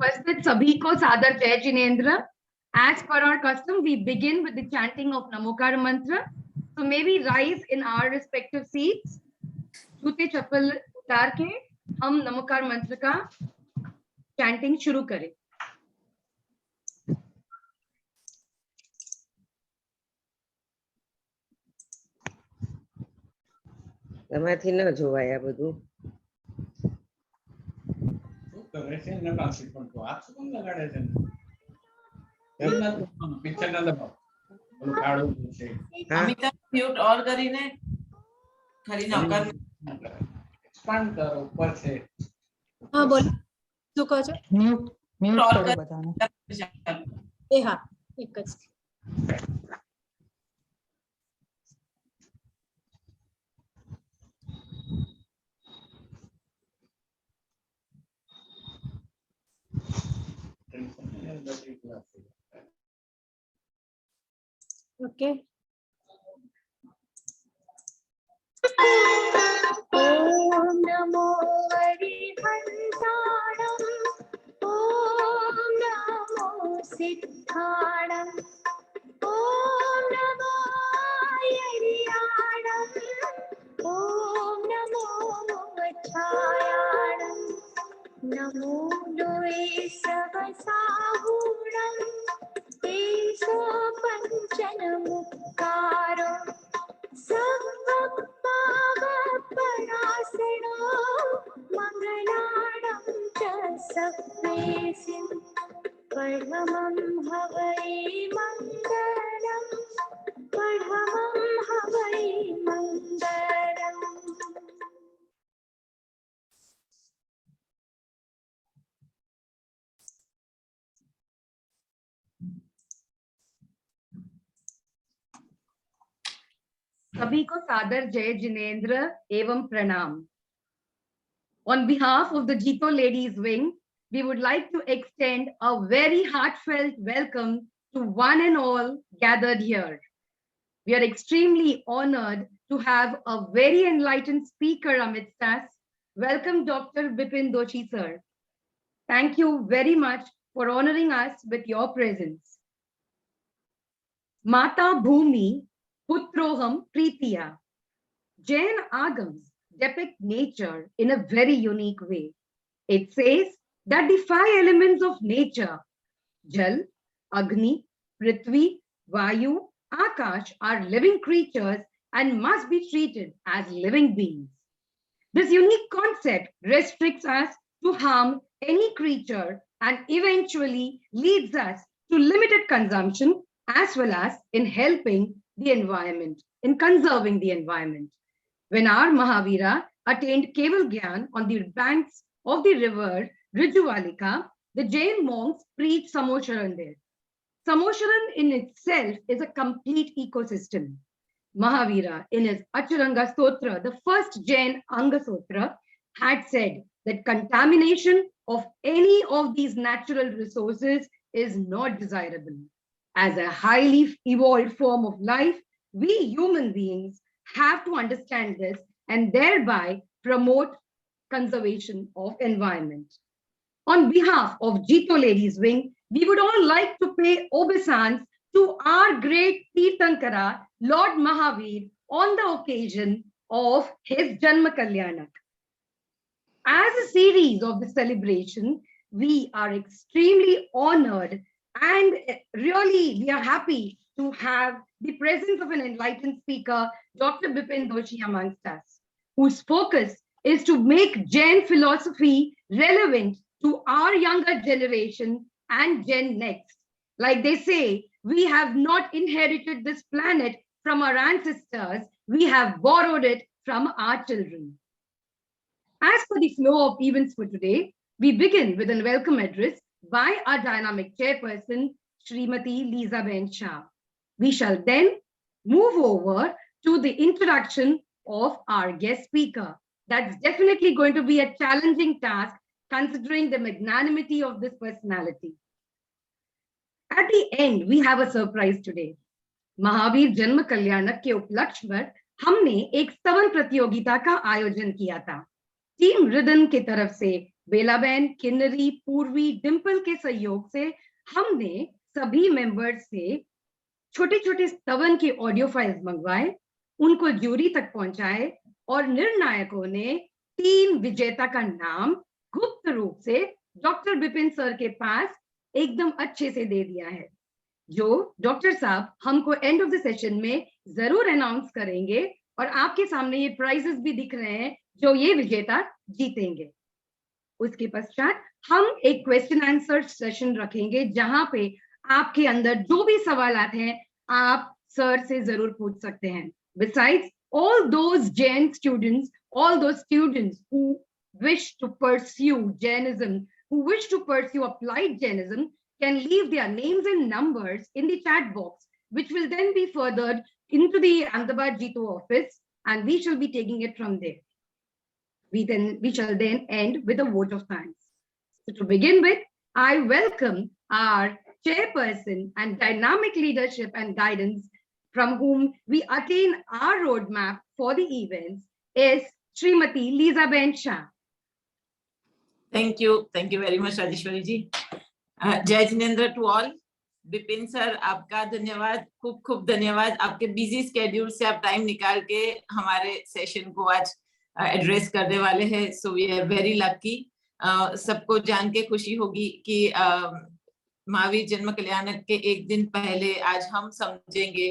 उपस्थित सभी को सादर जय Jinendra. As per our custom, we begin with the chanting of Namokar mantra. So may we rise in our respective seats. जूते चप्पल उतार के हम नमोकार मंत्र का चैंटिंग शुरू करें. એમાંથી ન જોવાય આ બધું. શું કરે છે ને પાછી પણ તો આ શું લગાડે છે પિક્ચર ના દબાવ ઓલું કાળું છે અમિતા મ્યુટ ઓર કરીને ખાલી નકર એક્સપાન્ડ કરો ઉપર છે. હા બોલ શું કહો છો? મ્યુટ મ્યુટ ઓર કરો બધાને. એ હા એક જ. ओके. ओम नमो हरिहंसाणं ओम नमो सिद्धाणं ओम नमो यरियाणं ओम नमो छायाणं नमो लोये सवसाहुणं तेसो पंचन मुक्कारो सर्वपावपनाशनो मंगलाणं च सप्रेसिं परमं हवै मंगलं परमं हवै मंगलम्. सभी को सादर जय जिनेन्द्र एवं प्रणाम. On behalf of the Jito Ladies Wing, we would like to extend a very heartfelt welcome to one and all gathered here. We are extremely honored to have a very enlightened speaker amidst us. Welcome, Dr. Bipin Doshi, sir. Thank you very much for honoring us with your presence. Mata Bhumi Putroham Pritiya. Jain Agams depict nature in a very unique way. It says that the 5 elements of nature, Jal, Agni, Prithvi, Vayu, Akash, are living creatures and must be treated as living beings. This unique concept restricts us to harm any creature and eventually leads us to limited consumption as well as in helping the environment, in conserving the environment. When our Mahavira attained Keval Gyan on the banks of the river Rijuvalika, the Jain monks preached Samosharan there. Samosharan in itself is a complete ecosystem. Mahavira in his Acharanga Stotra, the first Jain Anga Sutra, had said that contamination of any of these natural resources is not desirable. As a highly evolved form of life, we human beings have to understand this and thereby promote conservation of environment. On behalf of Jito Ladies Wing, we would all like to pay obeisance to our great Tirthankara, Lord Mahavir, on the occasion of his Janma Kalyanak. As a series of the celebration, we are extremely honored and really we are happy to have the presence of an enlightened speaker, Dr. Bipin Doshi amongst us, whose focus is to make Jain philosophy relevant to our younger generation and Gen Next. Like they say, we have not inherited this planet from our ancestors, we have borrowed it from our children. As for the flow of events for today, we begin with a welcome address by our dynamic chairperson, Srimati Lisa Ben Shah. We shall then move over to the introduction of our guest speaker. That's definitely going to be a challenging task considering the magnanimity of this personality. At the end, we have a surprise today. Mahavir जन्म कल्याणक के उपलक्ष्य पर हमने एक स्तवन प्रतियोगिता का आयोजन किया था. टीम रिदन की तरफ से बेलाबेन, किन्नरी, पूर्वी, डिम्पल के सहयोग से हमने सभी मेंबर्स से छोटे छोटे स्तवन के ऑडियो फाइल्स मंगवाए, उनको ज्यूरी तक पहुंचाए और निर्णायकों ने 3 विजेता का नाम गुप्त रूप से डॉक्टर विपिन सर के पास एकदम अच्छे से दे दिया है, जो डॉक्टर साहब हमको एंड ऑफ द सेशन में जरूर अनाउंस करेंगे और आपके सामने ये प्राइजेस भी दिख रहे हैं जो ये विजेता जीतेंगे। उसके पश्चात हम एक क्वेश्चन आंसर सेशन रखेंगे जहां पे आपके अंदर जो भी सवाल आते हैं आप सर से जरूर पूछ सकते हैं। Besides, all those Jain students, all those students who wish to pursue Jainism, who wish to pursue applied Jainism, can leave their names and numbers in the chat box, which will then be furthered into the Ahmedabad Jito office, and we shall be taking it from there. We shall then end with a vote of thanks. So to begin with, I welcome our chairperson and dynamic leadership and guidance from whom we attain our roadmap for the events is Srimati Lizaben Shah. Thank you very much, Rajeshwari ji. Jai Jinendra to all. Vipin sir, आपका धन्यवाद, खूब खूब धन्यवाद। आपके busy schedule से आप time निकाल के हमारे सेशन को आज एड्रेस करने वाले हैं, so we are very lucky. सबको जान के खुशी होगी कि महावीर जन्म कल्याणक के एक दिन पहले आज हम समझेंगे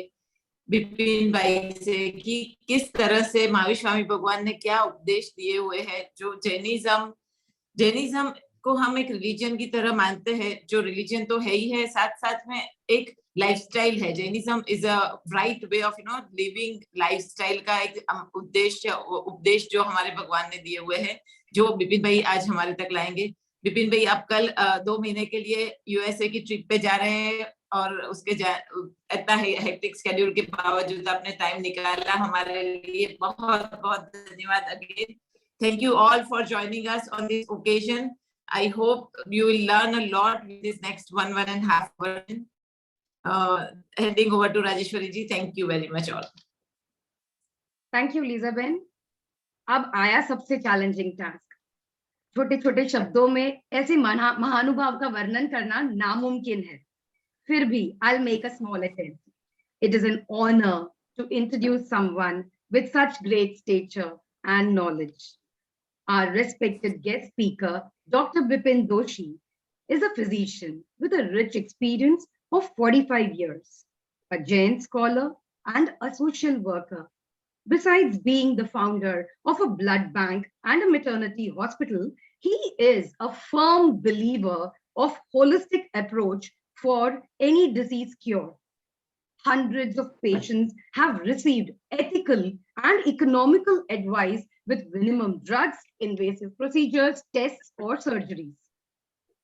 विपिन भाई से कि किस तरह से महावीर स्वामी भगवान ने क्या उपदेश दिए हुए हैं, जो जैनिज्म को हम एक रिलीजन की तरह मानते हैं, जो रिलीजन तो है ही है, साथ साथ में एक लाइफस्टाइल है। Jainism is a right way of living lifestyle का एक उपदेश जो हमारे भगवान ने दिए हुए हैं, जो विपिन भाई आज हमारे तक लाएंगे। विपिन भाई, आप कल 2 महीने के लिए यूएसए की ट्रिप पे जा रहे हैं और उसके इतना हेक्टिक स्केड्यूल के बावजूद आपने टाइम निकाला हमारे लिए, बहुत बहुत धन्यवाद again. Thank you all for joining us on this occasion. I hope you will learn a lot with this next 1.5 hours. Handing over to Rajeshwari ji. Thank you very much all. Thank you, Lisa Ben. अब आया सबसे challenging task. छोटे छोटे शब्दों में ऐसे महानुभाव का वर्णन करना नामुमकिन है, फिर भी I'll make a small attempt. It is an honor to introduce someone with such great stature and knowledge. Our respected guest speaker, Dr. Vipin Doshi, is a physician with a rich experience of 45 years, a Jain scholar and a social worker. Besides being the founder of a blood bank and a maternity hospital, he is a firm believer of holistic approach for any disease cure. Hundreds of patients have received ethical and economical advice with minimum drugs, invasive procedures, tests, or surgeries.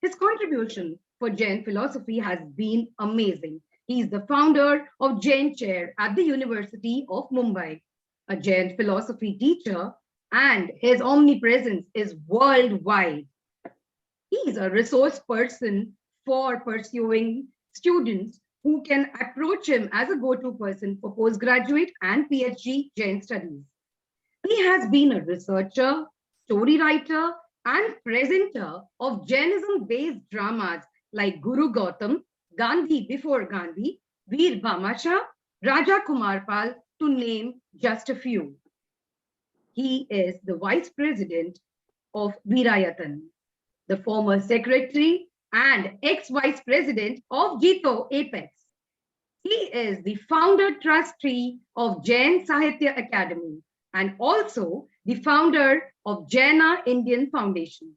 His contribution for Jain philosophy has been amazing. He is the founder of Jain Chair at the University of Mumbai, a Jain philosophy teacher, and his omnipresence is worldwide. He is a resource person for pursuing students who can approach him as a go-to person for postgraduate and PhD Jain studies. He has been a researcher, story writer, and presenter of Jainism-based dramas like Guru Gautam, Gandhi Before Gandhi, Veer Bhamasha, Raja Kumarpal, to name just a few. He is the vice president of Virayatan, the former secretary and ex-vice president of Jito Apex. He is the founder trustee of Jain Sahitya Academy and also the founder of Jaina Indian Foundation.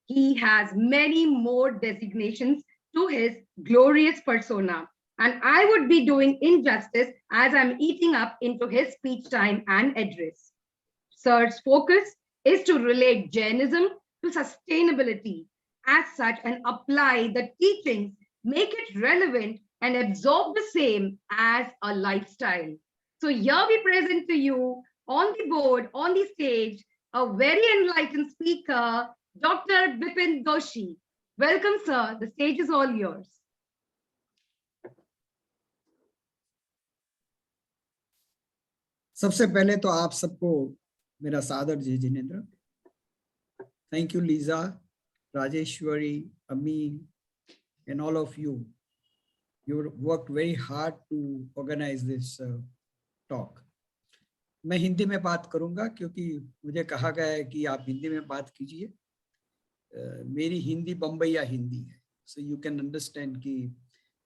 He has many more designations to his glorious persona, and I would be doing injustice as I'm eating up into his speech time and address. Sir's focus is to relate Jainism to sustainability as such and apply the teachings, make it relevant and absorb the same as a lifestyle. So here we present to you on the board, on the stage, a very enlightened speaker, Dr. Vipin Doshi. Welcome, sir. The stage is all yours. सबसे पहले तो आप सबको मेरा सादर जय Jinendra. Thank you, Lisa, Rajeshwari, Amin, and all of you. You worked very hard to organize this talk. मैं हिंदी में बात करूंगा क्योंकि मुझे कहा गया है कि आप हिंदी में बात कीजिए. मेरी हिंदी बम्बईया हिंदी है, so you can understand कि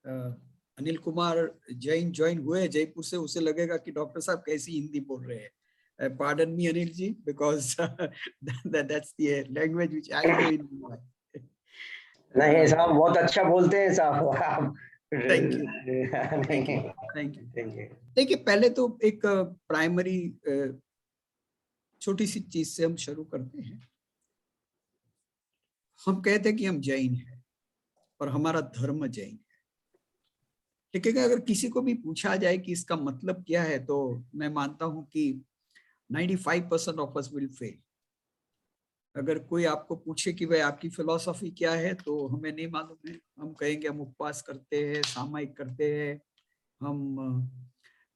अनिल कुमार जैन ज्वाइन हुए जयपुर से, उसे लगेगा कि डॉक्टर साहब कैसी हिंदी बोल रहे हैं. Pardon me, Anil ji, because that's the language which I know in Mumbai. नहीं साहब बहुत अच्छा बोलते हैं साहब आप. Thank you. Thank you. Thank you. Thank you. देखिए, पहले तो एक प्राइमरी छोटी सी चीज से हम शुरू करते हैं. हम कहते हैं कि हम जैन हैं और हमारा धर्म जैन है. ठीक है, अगर किसी को भी पूछा जाए कि इसका मतलब क्या है, तो मैं मानता हूं कि 95% ऑफ अस विल फेल. अगर कोई आपको पूछे कि भाई आपकी फिलॉसफी क्या है, तो हमें नहीं मालूम है. हम कहेंगे हम उपवास करते हैं, सामायिक करते हैं, हम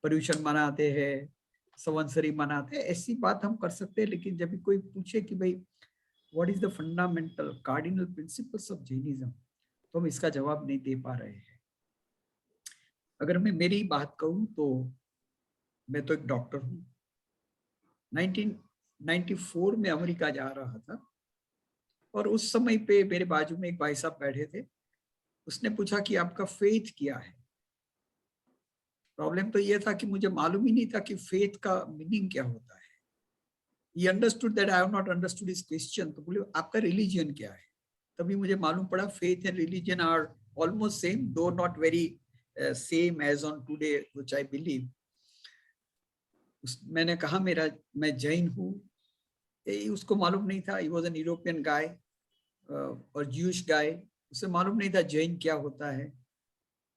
पर्यूषण मनाते हैं, संवत्सरी मनाते हैं. ऐसी बात हम कर सकते हैं. लेकिन जब भी कोई पूछे कि भाई what is the fundamental cardinal principles of Jainism, तो हम इसका जवाब नहीं दे पा रहे हैं. अगर मैं मेरी बात कहूँ तो मैं तो एक डॉक्टर हूँ. 1994 में अमेरिका जा रहा था और उस समय पे मेरे बाजू में एक भाई साहब बैठे थे. उसने पूछा कि आपका फेथ क्या है. प्रॉब्लम तो ये था कि मुझे मालूम ही नहीं था कि फेथ का मीनिंग क्या होता है. He understood that I have not understood his question. तो बोले आपका रिलीजन क्या है. तभी मुझे मालूम पड़ा faith and religion are almost same, though not very same as on today which I believe. मैंने कहा मैं जैन हूँ. उसको मालूम नहीं था. He was an European guy और Jewish guy. उसे मालूम नहीं था जैन क्या होता है.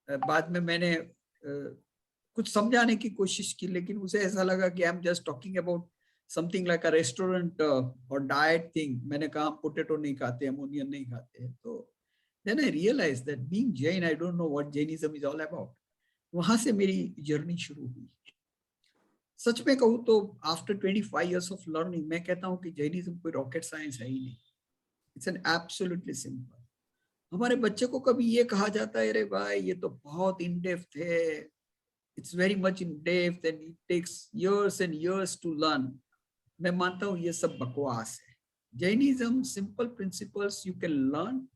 बाद में मैंने कुछ समझाने की कोशिश की, लेकिन उसे ऐसा लगा कि I am just talking about something like a restaurant और डाइट थिंग. मैंने कहा पोटैटो नहीं खाते, हम ऑनियन नहीं खाते. तो then I realized that being Jain, I don't know what Jainism is all about. वहां से मेरी जर्नी शुरू हुई. सच में कहूँ तो आफ्टर 25 years of learning, मैं कहता हूँ कि जैनिज्म कोई रॉकेट साइंस है ही नहीं. It's an absolutely simple. हमारे बच्चे को कभी ये कहा जाता है, अरे भाई ये तो बहुत इन डेप्थ है, it's very much in depth and it takes years and years to learn. मैं मानता हूँ ये सब बकवास है. Jainism simple principles you can learn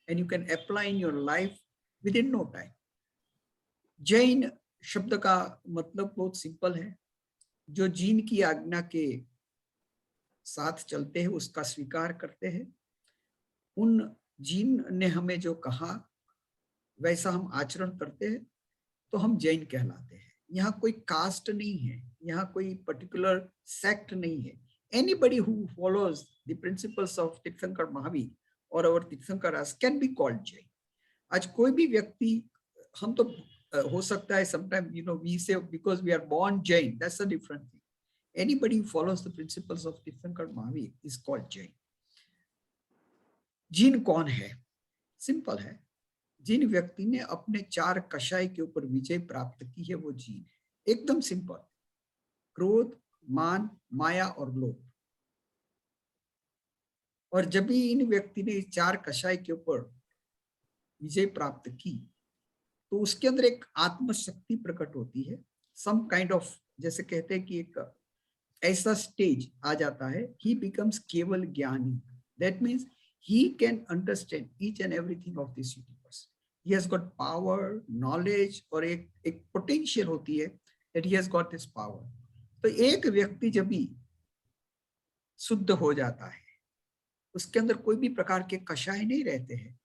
and you can apply in your life within no time. Jain शब्द का मतलब बहुत सिंपल है. जो जीन की आज्ञा के साथ चलते हैं, उसका स्वीकार करते हैं. उन जीन ने हमें जो कहा वैसा हम आचरण करते हैं, तो हम जैन कहलाते हैं. यहाँ कोई कास्ट नहीं है, यहाँ कोई पर्टिकुलर सेक्ट नहीं है. Anybody who follows the principles of Tirthankar Mahavir or our Tirthankaras can be called Jain. आज कोई भी व्यक्ति, हम तो हो सकता है sometimes we say because we are born Jain, that's a different thing. Anybody who follows the principles of Tirthankar Mahavir is called Jain. Gene कौन है? सिंपल है. जिन व्यक्ति ने अपने 4 कषाय के ऊपर विजय प्राप्त की है, वो जीन है. एकदम सिंपल. क्रोध, मान, माया और लोभ. और जब भी इन व्यक्ति ने 4 कषाय के ऊपर विजय प्राप्त की, तो उसके अंदर एक आत्मशक्ति प्रकट होती है. सम काइंड ऑफ, जैसे कहते हैं कि एक ऐसा स्टेज आ जाता है, ही बिकम्स केवल ज्ञानी. That means he can understand each and everything of this universe. He has got power, knowledge, और एक potential होती है that he has got this power. तो एक व्यक्ति जब भी शुद्ध हो जाता है, उसके अंदर कोई भी प्रकार के कषाय नहीं रहते हैं,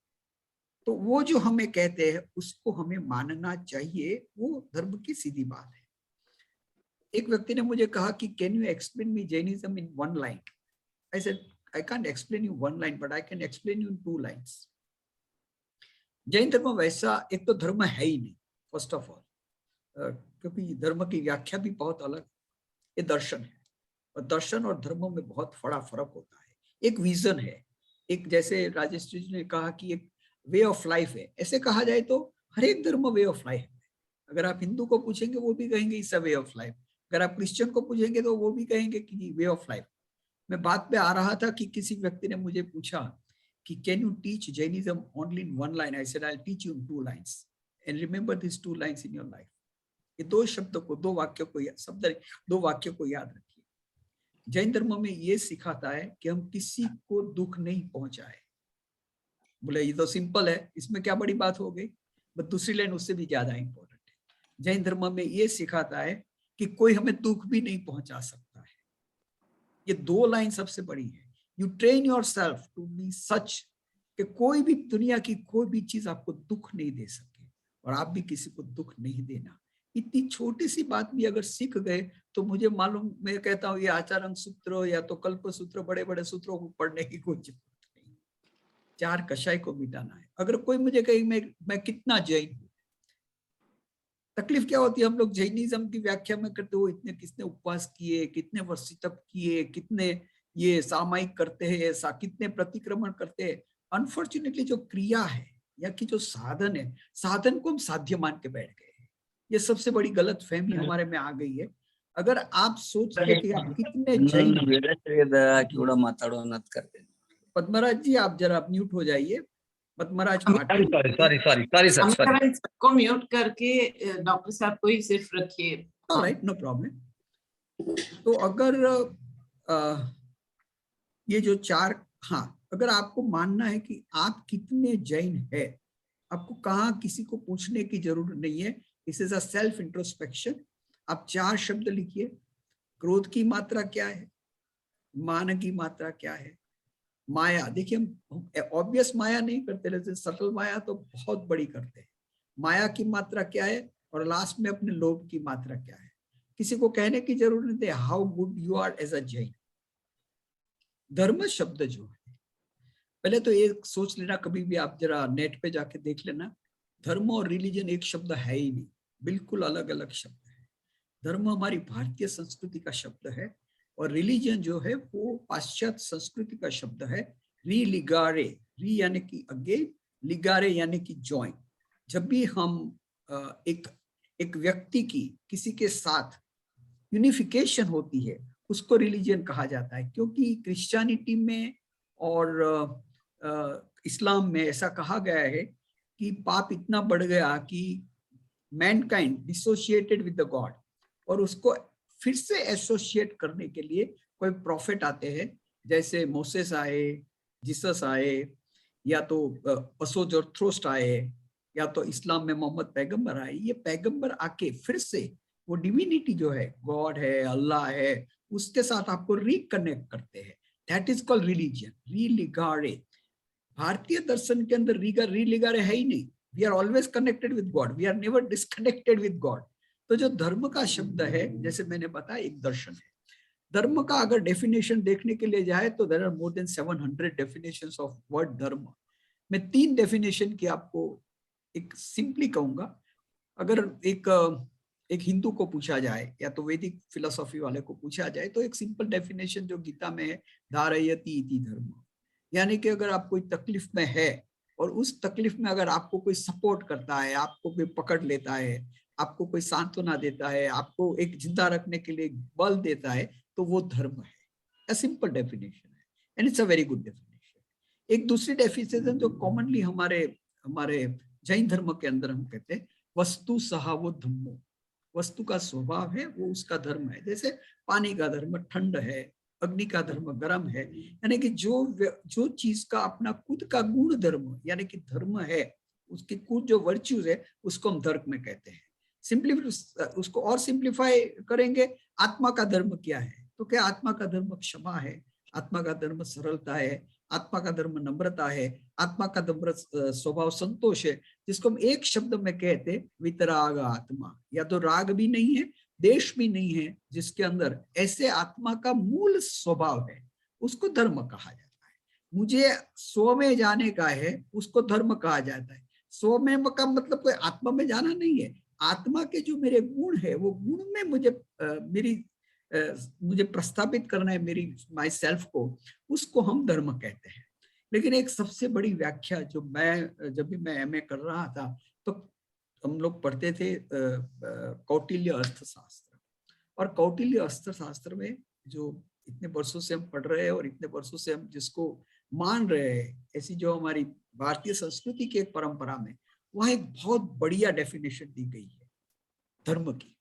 तो वो जो हमें कहते हैं उसको हमें मानना चाहिए. वो धर्म की सीधी बात है. एक व्यक्ति ने मुझे कहा कि can you explain me Jainism in 1 line? I said I can't explain you 1 line, but I can explain you in 2 lines. Jain धर्म वैसा एक तो धर्म है ही नहीं, फर्स्ट ऑफ ऑल, क्योंकि धर्म की व्याख्या भी बहुत अलग. ये दर्शन है, और दर्शन और धर्म में बहुत बड़ा फर्क होता है. एक विजन है, एक जैसे राजेश जी ने कहा कि एक वे ऑफ लाइफ है. ऐसे कहा जाए तो हर एक धर्म वे ऑफ लाइफ है. अगर आप हिंदू को पूछेंगे वो भी कहेंगे it's a way of life. अगर आप क्रिश्चियन को पूछेंगे तो वो भी कहेंगे कि वे ऑफ लाइफ. मैं बात पे आ रहा था कि किसी व्यक्ति ने मुझे पूछा कि can you teach Jainism only in one line? I said I will teach you in 2 lines and remember this 2 lines in your life. ये 2 शब्द को, 2 वाक्यों को, 2 वाक्यों को याद रखिए। जैन धर्म में ये सिखाता है कि हम किसी को दुख नहीं पहुंचाए। बोले ये तो सिंपल है, इसमें क्या बड़ी बात हो गई? बट दूसरी लाइन उससे भी ज्यादा इंपॉर्टेंट है। जैन धर्म में ये सिखाता है कि कोई हमें दुख भी नहीं पहुंचा सकता है। ये 2 लाइन सबसे बड़ी है। You train yourself to be such कि कोई भी दुनिया की कोई भी चीज आपको दुख नहीं दे सके और आप भी किसी को दुख नहीं देना। इतनी छोटी सी बात भी अगर सीख गए तो मुझे मालूम, मैं कहता हूँ ये आचार्य सूत्र या तो कल्प सूत्र, बड़े बड़े सूत्रों को पढ़ने की कोई जरूरत नहीं। 4 कषाय को मिटाना है। अगर कोई मुझे कहे मैं कितना जैन हूँ, तकलीफ क्या होती है? हम लोग जैनिज्म की व्याख्या में करते हो इतने किसने उपवास किए, कितने वर्ष तप किए, कितने ये सामायिक करते हैं, ऐसा कितने प्रतिक्रमण करते हैं। अनफॉर्चुनेटली जो क्रिया है या कि जो साधन है, साधन को हम साध्य मान के बैठ गए। ये सबसे बड़ी गलत फहमी हमारे में आ गई है। अगर आप सोचते कि आप कितने जैन, पद्मराज जी आप जरा म्यूट हो जाइए। पद्मराज पाटिल, सर सबको म्यूट करके डॉक्टर साहब को ही सिर्फ रखिए। Right, no problem. तो अगर ये जो 4, हाँ, अगर आपको मानना है कि आप कितने जैन है, आपको कहाँ किसी को पूछने की जरूरत नहीं है। This is a self introspection. आप 4 शब्द लिखिए। क्रोध की मात्रा क्या है? मान की मात्रा क्या है? माया, देखिए हम ऑब्वियस माया नहीं करते, जैसे सटल माया तो बहुत बड़ी करते हैं। माया की मात्रा क्या है? और लास्ट में अपने लोभ की मात्रा क्या है? किसी को कहने की जरूरत नहीं है how good you are as a Jain. धर्म शब्द जो है, पहले तो एक सोच लेना, कभी भी आप जरा नेट पे जाके देख लेना, धर्म और रिलीजन एक शब्द है ही नहीं, बिल्कुल अलग अलग शब्द है। धर्म हमारी भारतीय संस्कृति का शब्द है और रिलीजन जो है वो पाश्चात्य संस्कृति का शब्द है। री लिगारे, री यानी कि अगेन, लिगारे यानी कि ज्वाइन। जब भी हम एक व्यक्ति की किसी के साथ यूनिफिकेशन होती है उसको रिलीजन कहा जाता है। क्योंकि क्रिश्चियनिटी में और इस्लाम में ऐसा कहा गया है कि पाप इतना बढ़ गया कि Mankind dissociated with the God, और उसको फिर से एसोसिएट करने के लिए कोई प्रॉफिट आते हैं, जैसे मोसेस आए, जीसस आए, या तो असोजरथ्रोस्ट आए, या तो इस्लाम में मोहम्मद पैगंबर आए। ये पैगंबर आके फिर से वो डिविनिटी जो है, गॉड है, अल्लाह है, उसके साथ आपको रिकनेक्ट करते हैं। That is called religion, religare. भारतीय दर्शन के अंदर रीलिगारे है ही नहीं। We are always connected with God, we are never disconnected with God. तो जो धर्म का शब्द है, जैसे मैंने बताया, एक दर्शन है। धर्म का अगर डेफिनेशन देखने के लिए जाए तो there are more than 700 definitions of word dharma. मैं 3 डेफिनेशन की आपको एक सिंपली कहूंगा। अगर एक हिंदू को पूछा जाए या तो वैदिक फिलोसॉफी वाले को पूछा जाए तो एक सिंपल डेफिनेशन जो गीता में है, धारयति इति धर्म, यानी कि अगर आप कोई तकलीफ में है और उस तकलीफ में अगर आपको कोई सपोर्ट करता है, आपको कोई पकड़ लेता है, आपको कोई सांत्वना देता है, आपको एक जिंदा रखने के लिए बल देता है, तो वो धर्म है। अ सिंपल डेफिनेशन है and it's a very good definition. एक दूसरी डेफिनेशन जो कॉमनली हमारे जैन धर्म के अंदर हम कहते हैं, वस्तु सहावो धम्मो। वस्तु का स्वभाव है वो उसका धर्म है। जैसे पानी का धर्म ठंड है, अग्नि का धर्म गर्म है, यानी कि जो चीज का अपना खुद का गुण धर्म यानी कि धर्म है, उसकी कुछ जो वर्च्यूज है उसको हम धर्म में कहते हैं। सिंपली उसको और सिंप्लीफाई करेंगे, आत्मा का धर्म क्या है? तो क्या आत्मा का धर्म क्षमा है, आत्मा का धर्म सरलता है, आत्मा का धर्म नम्रता है, आत्मा का धर्म स्वभाव संतोष है, जिसको हम एक शब्द में कहते वितराग आत्मा। या तो राग भी नहीं है, देश भी नहीं है, जिसके अंदर ऐसे आत्मा का मूल स्वभाव है, उसको धर्म कहा जाता है। मुझे स्व में जाने का है, उसको धर्म कहा जाता है। स्व में का मतलब कोई आत्मा में जाना नहीं है, आत्मा के जो मेरे गुण है वो गुण में मुझे प्रस्तावित करना है, मेरी माई सेल्फ को, उसको हम धर्म कहते हैं। लेकिन एक सबसे बड़ी व्याख्या जो जब भी मैं एमए कर रहा था तो हम लोग पढ़ते थे कौटिल्य अर्थशास्त्र, और कौटिल्य अर्थशास्त्र में जो इतने वर्षों से हम पढ़ रहे हैं और इतने वर्षों से हम जिसको मान रहे हैं, ऐसी जो हमारी भारतीय संस्कृति की एक परंपरा में वहां एक बहुत बढ़िया डेफिनेशन दी गई है धर्म की,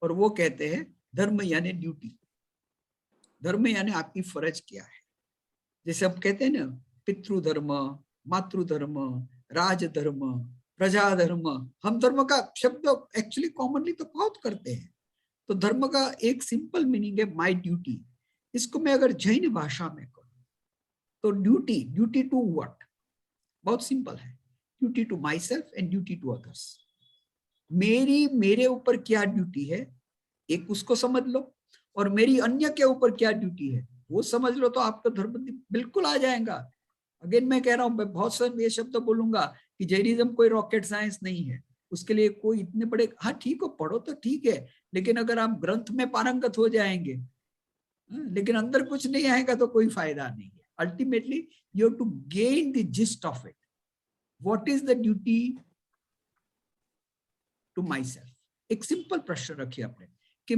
और वो कहते हैं धर्म यानी ड्यूटी। धर्म यानी आपकी फर्ज क्या है। जैसे हम कहते हैं ना, पितृधर्म, मातृधर्म, राजधर्म, प्रजाधर्म। हम धर्म का शब्द एक्चुअली कॉमनली तो बहुत करते हैं। तो धर्म का एक सिंपल मीनिंग है माय ड्यूटी। इसको मैं अगर जैन भाषा में कहूं तो ड्यूटी, ड्यूटी टू व्हाट, बहुत सिंपल है, duty to myself and duty to others. मेरे ऊपर क्या ड्यूटी है एक उसको समझ लो, और मेरी अन्य के ऊपर क्या ड्यूटी है वो समझ लो, तो आपका धर्म बिल्कुल आ जाएगा। अगेन मैं कह रहा हूं, मैं बहुत सारे ये शब्द बोलूंगा कि जैनिज्म कोई रॉकेट साइंस नहीं है, उसके लिए कोई इतने बड़े, हाँ ठीक हो पढ़ो तो ठीक है, लेकिन अगर आप ग्रंथ में पारंगत हो जाएंगे लेकिन अंदर कुछ नहीं आएगा तो कोई फायदा नहीं है। Ultimately you have to gain the gist of it. What is the duty to myself. एक सिंपल प्रश्न रखिए अपने कि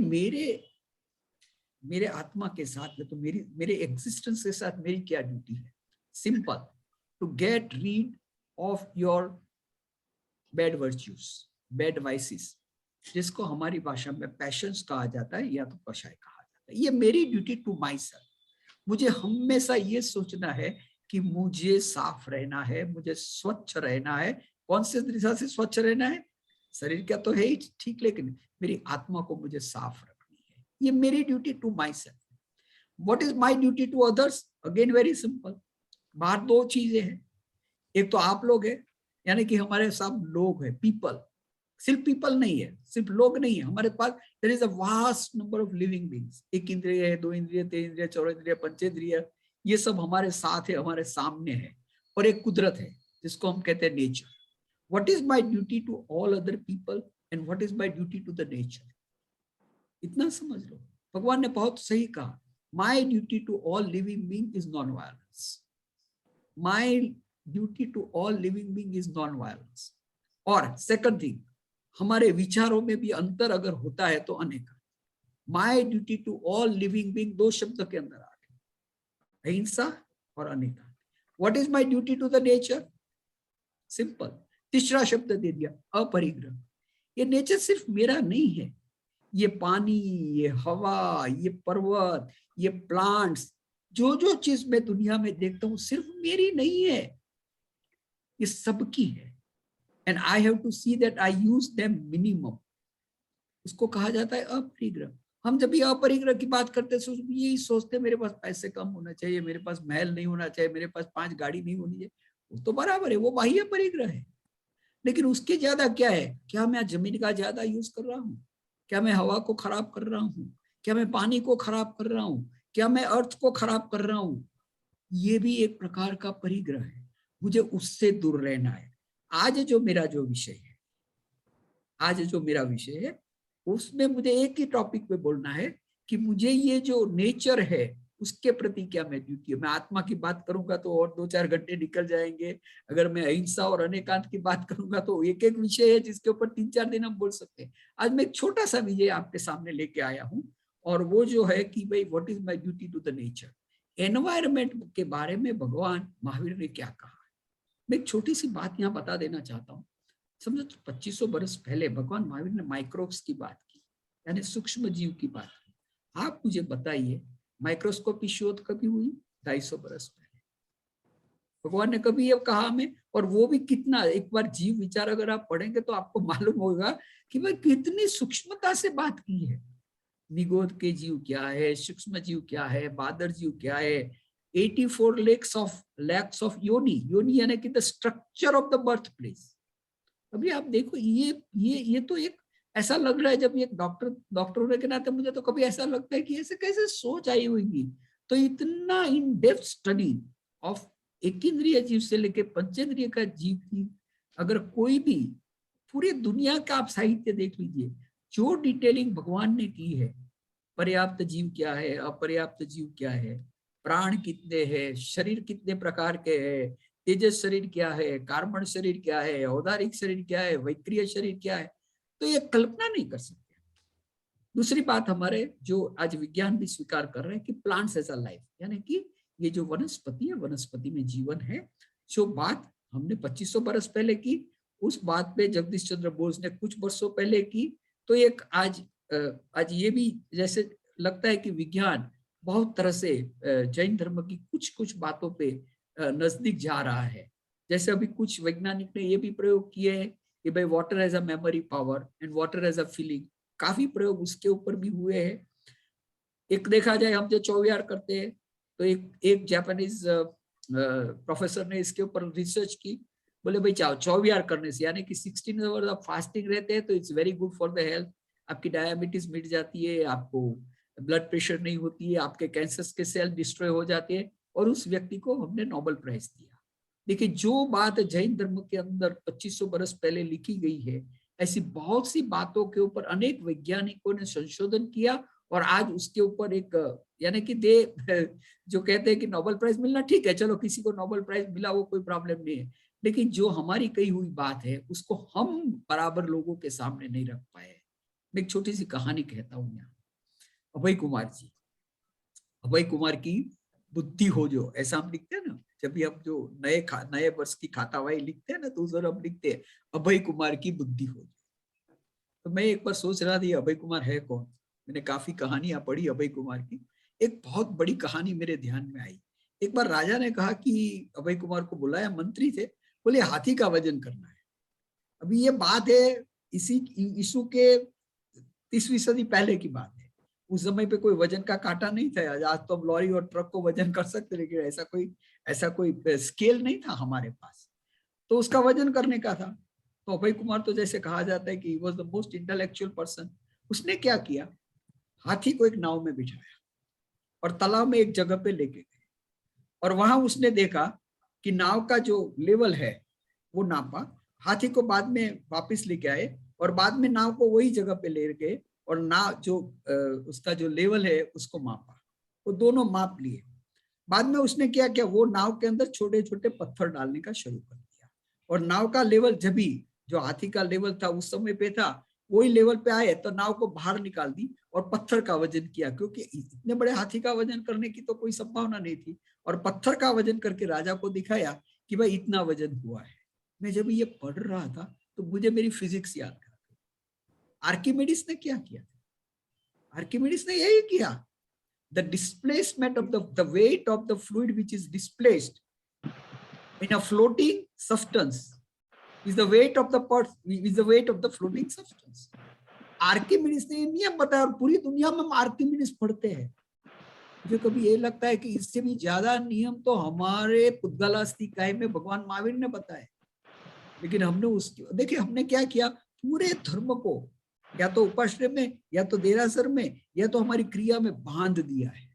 मेरे आत्मा के साथ में, तो मेरे एग्जिस्टेंस के साथ मेरी क्या ड्यूटी है। Simple, to get rid of your bad virtues, bad vices, जिसको हमारी भाषा में पैशंस कहा जाता है या तो कषाय कहा जाता है। ये मेरी ड्यूटी टू माई सेल्फ। मुझे हमेशा ये सोचना है कि मुझे साफ रहना है, मुझे स्वच्छ रहना है। कौन से दिशा से स्वच्छ रहना है? शरीर का तो है ही ठीक, लेकिन मेरी आत्मा को मुझे साफ रखनी है। ये मेरी duty to myself. What is my duty to others? Again very simple. बाहर दो चीजें हैं, एक तो आप लोग है, यानी कि हमारे सब लोग हैं, पीपल। सिर्फ पीपल नहीं है, सिर्फ लोग नहीं है, हमारे पास there is a vast number of living beings. एक इंद्रिय है, दो इंद्रिय, तीन इंद्रिय, चौर इंद्रिय, पंचेंद्रिय, ये सब हमारे साथ है, हमारे सामने है। और एक कुदरत है जिसको हम कहते हैं nature. What is my duty to all other people and what is my duty to the nature? इतना समझ लो। भगवान ने बहुत सही कहा, my duty to all living being is non violence. My duty to all living being is non violence. और second thing, हमारे विचारों में भी अंतर अगर होता है तो अनेक। My duty to all living being, दो शब्द के अंदर आ गए, अहिंसा और अनेका। What is my duty to the nature? Simple, तीसरा शब्द दे दिया, अपरिग्रह। ये नेचर सिर्फ मेरा नहीं है, ये पानी, ये हवा, ये पर्वत, ये प्लांट्स, जो चीज मैं दुनिया में देखता हूं सिर्फ मेरी नहीं है, ये सबकी है। And I have to see that I use them minimum. उसको कहा जाता है अपरिग्रह। हम जब ये अपरिग्रह की बात करते हैं यही सोचते मेरे पास पैसे कम होना चाहिए, मेरे पास महल नहीं होना चाहिए, मेरे पास 5 गाड़ी नहीं होनी चाहिए। वो तो बराबर है, वो बाह्य परिग्रह है। लेकिन उसके ज्यादा क्या है? क्या मैं जमीन का ज्यादा यूज कर रहा हूँ? क्या मैं हवा को खराब कर रहा हूँ? क्या मैं पानी को खराब कर रहा हूँ? क्या मैं अर्थ को खराब कर रहा हूँ? ये भी एक प्रकार का परिग्रह है। मुझे उससे दूर रहना है। आज जो मेरा विषय है उसमें मुझे एक ही टॉपिक पे बोलना है कि मुझे ये जो नेचर है उसके प्रति क्या मैं ड्यूटी है। मैं आत्मा की बात करूंगा तो और 2-4 घंटे निकल जाएंगे। अगर मैं अहिंसा और अनेकांत की बात करूंगा तो एक एक विषय है जिसके ऊपर 3-4 दिन हम बोल सकते हैं। आज मैं एक छोटा सा विषय आपके सामने लेके आया हूं, और वो जो है कि भाई what is my duty to the nature. Environment के बारे में भगवान महावीर ने क्या कहा। मैं एक छोटी सी बात यहाँ बता देना चाहता हूँ। समझो 2500 बरस पहले भगवान महावीर ने माइक्रोब्स की बात की, यानी सूक्ष्म जीव की बात की। आप मुझे बताइए माइक्रोस्कोप की शोध कभी हुई? 250 बरस पहले भगवान ने कभी ये कहा हमें? और वो भी कितना, एक बार जीव विचार अगर आप पढ़ेंगे तो आपको मालूम होगा कि भाई कितनी सूक्ष्मता से बात की है। निगोद के जीव क्या है, सूक्ष्म जीव क्या है, बादर जीव क्या है। 84 lakhs ऑफ योनि यानी कि the structure of the birth place. अभी आप देखो ये तो एक ऐसा लग रहा है, जब एक डॉक्टर होने के नाते मुझे तो कभी ऐसा लगता है कि ऐसे कैसे सोच आई होगी। तो इतना इन डेप्थ स्टडी ऑफ एक इंद्रिय जीव से लेके पंचेंद्रिय का जीव की अगर कोई भी पूरी दुनिया का आप साहित्य देख लीजिए, जो डिटेलिंग भगवान ने की है, पर्याप्त जीव क्या है, अपर्याप्त जीव क्या है, प्राण कितने हैं, शरीर कितने प्रकार के हैं, तेजस शरीर क्या है, कार्बन शरीर क्या है, औदारिक शरीर क्या है, वैक्रिय शरीर क्या है, तो ये कल्पना नहीं कर सकते। दूसरी बात, हमारे जो आज विज्ञान भी स्वीकार कर रहे हैं कि प्लांट्स एज अ लाइफ, यानी कि ये जो वनस्पति है, वनस्पति में जीवन है। जो बात हमने 2500 बरस पहले की, उस बात पे जगदीश चंद्र बोस ने कुछ वर्षों पहले की। तो एक आज ये भी जैसे लगता है कि विज्ञान बहुत तरह से जैन धर्म की कुछ कुछ बातों पे नजदीक जा रहा है। जैसे अभी कुछ वैज्ञानिक ने ये भी प्रयोग किए हैं कि भाई water as a memory power and water as a feeling, काफी प्रयोग उसके ऊपर भी हुए हैं। एक देखा जाए, हम जो चौविहार करते हैं, तो एक जापानीज प्रोफेसर ने इसके ऊपर रिसर्च की। बोले भाई चौविहार करने से, यानी कि 16 आवर्स आप फास्टिंग रहते हैं, तो it's very good for the health. आपकी डायबिटीज मिट जाती है, आपको ब्लड प्रेशर नहीं होती है, आपके कैंसर के सेल डिस्ट्रॉय हो जाते हैं। और उस व्यक्ति को हमने नोबेल प्राइज दिया। देखिए, जो बात जैन धर्म के अंदर 2500 बरस पहले लिखी गई है, ऐसी बहुत सी बातों के ऊपर अनेक वैज्ञानिकों ने संशोधन किया। और आज उसके ऊपर एक, यानी कि जो कहते हैं कि नोबेल प्राइज मिलना ठीक है, चलो किसी को नोबेल प्राइज मिला, वो कोई प्रॉब्लम नहीं है, लेकिन जो हमारी कही हुई बात है उसको हम बराबर लोगों के सामने नहीं रख पाए। मैं एक छोटी सी कहानी कहता हूँ यहाँ। अभय कुमार जी, अभय कुमार की बुद्धि हो जो, ऐसा हम लिखते हैं ना, जब भी हम जो नए वर्ष की खातावाही लिखते हैं ना, तो उस हम लिखते हैं अभय कुमार की बुद्धि हो जो। तो मैं एक बार सोच रहा था अभय कुमार है कौन। मैंने काफी कहानियां पढ़ी अभय कुमार की। एक बहुत बड़ी कहानी मेरे ध्यान में आई। एक बार राजा ने कहा कि अभय कुमार को बुलाया, मंत्री थे, बोले हाथी का वजन करना है। अभी ये बात है इसी यीशु के 30वीं सदी पहले की बात है। उस समय पे कोई वजन का कांटा नहीं था। आज तो हम लॉरी और ट्रक को वजन कर सकते, लेकिन ऐसा कोई स्केल नहीं था हमारे पास। तो उसका वजन करने का था। तो अभय कुमार तो जैसे कहा जाता है कि he was the most intellectual person. उसने क्या किया, हाथी को एक नाव में बिठाया और तालाब में एक जगह पे लेके गए। और वहां उसने देखा कि नाव का जो लेवल है वो नापा। हाथी को बाद में वापस लेके आए और बाद में नाव को वही जगह पे ले गए और नाव जो उसका जो लेवल है उसको मापा। वो दोनों माप लिए। बाद में उसने क्या किया, वो नाव के अंदर छोटे छोटे पत्थर डालने का शुरू कर दिया। और नाव का लेवल जब भी जो हाथी का लेवल था उस समय पे था, वही लेवल पे आए तो नाव को बाहर निकाल दी और पत्थर का वजन किया, क्योंकि इतने बड़े हाथी का वजन करने की तो कोई संभावना नहीं थी। और पत्थर का वजन करके राजा को दिखाया कि भाई इतना वजन हुआ है। मैं जब ये पढ़ रहा था तो मुझे मेरी फिजिक्स याद आ गई। आर्किमिडीज ने क्या किया? आर्किमिडीज ने यही किया। The displacement of the weight of the fluid which is displaced in a floating substance is the weight of the floating substance. Archimedes ने नियम बताया और पूरी दुनिया में हम आर्किमिडीज पढ़ते हैं। मुझे कभी ये लगता है कि इससे भी ज्यादा नियम तो हमारे पुद्गलास्तिकाय में भगवान महावीर ने बताए। लेकिन हमने देखिए हमने क्या किया, पूरे धर्म को या तो उपाश्रय में या तो देरासर में या तो हमारी क्रिया में बांध दिया है।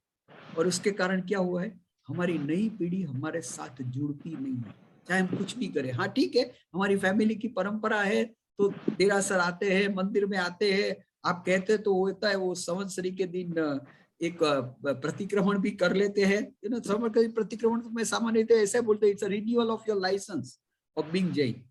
और उसके कारण क्या हुआ है, हमारी नई पीढ़ी हमारे साथ जुड़ती नहीं है, चाहे हम कुछ भी करें। हाँ ठीक है, हमारी फैमिली की परंपरा है तो देरासर आते हैं, मंदिर में आते हैं। आप कहते तो होता है वो संवत्सरी के दिन एक प्रतिक्रमण भी कर लेते हैं। प्रतिक्रमण तो मैं सामान्यतः ऐसे बोलते हैं, it's a renewal of your licence of being Jain.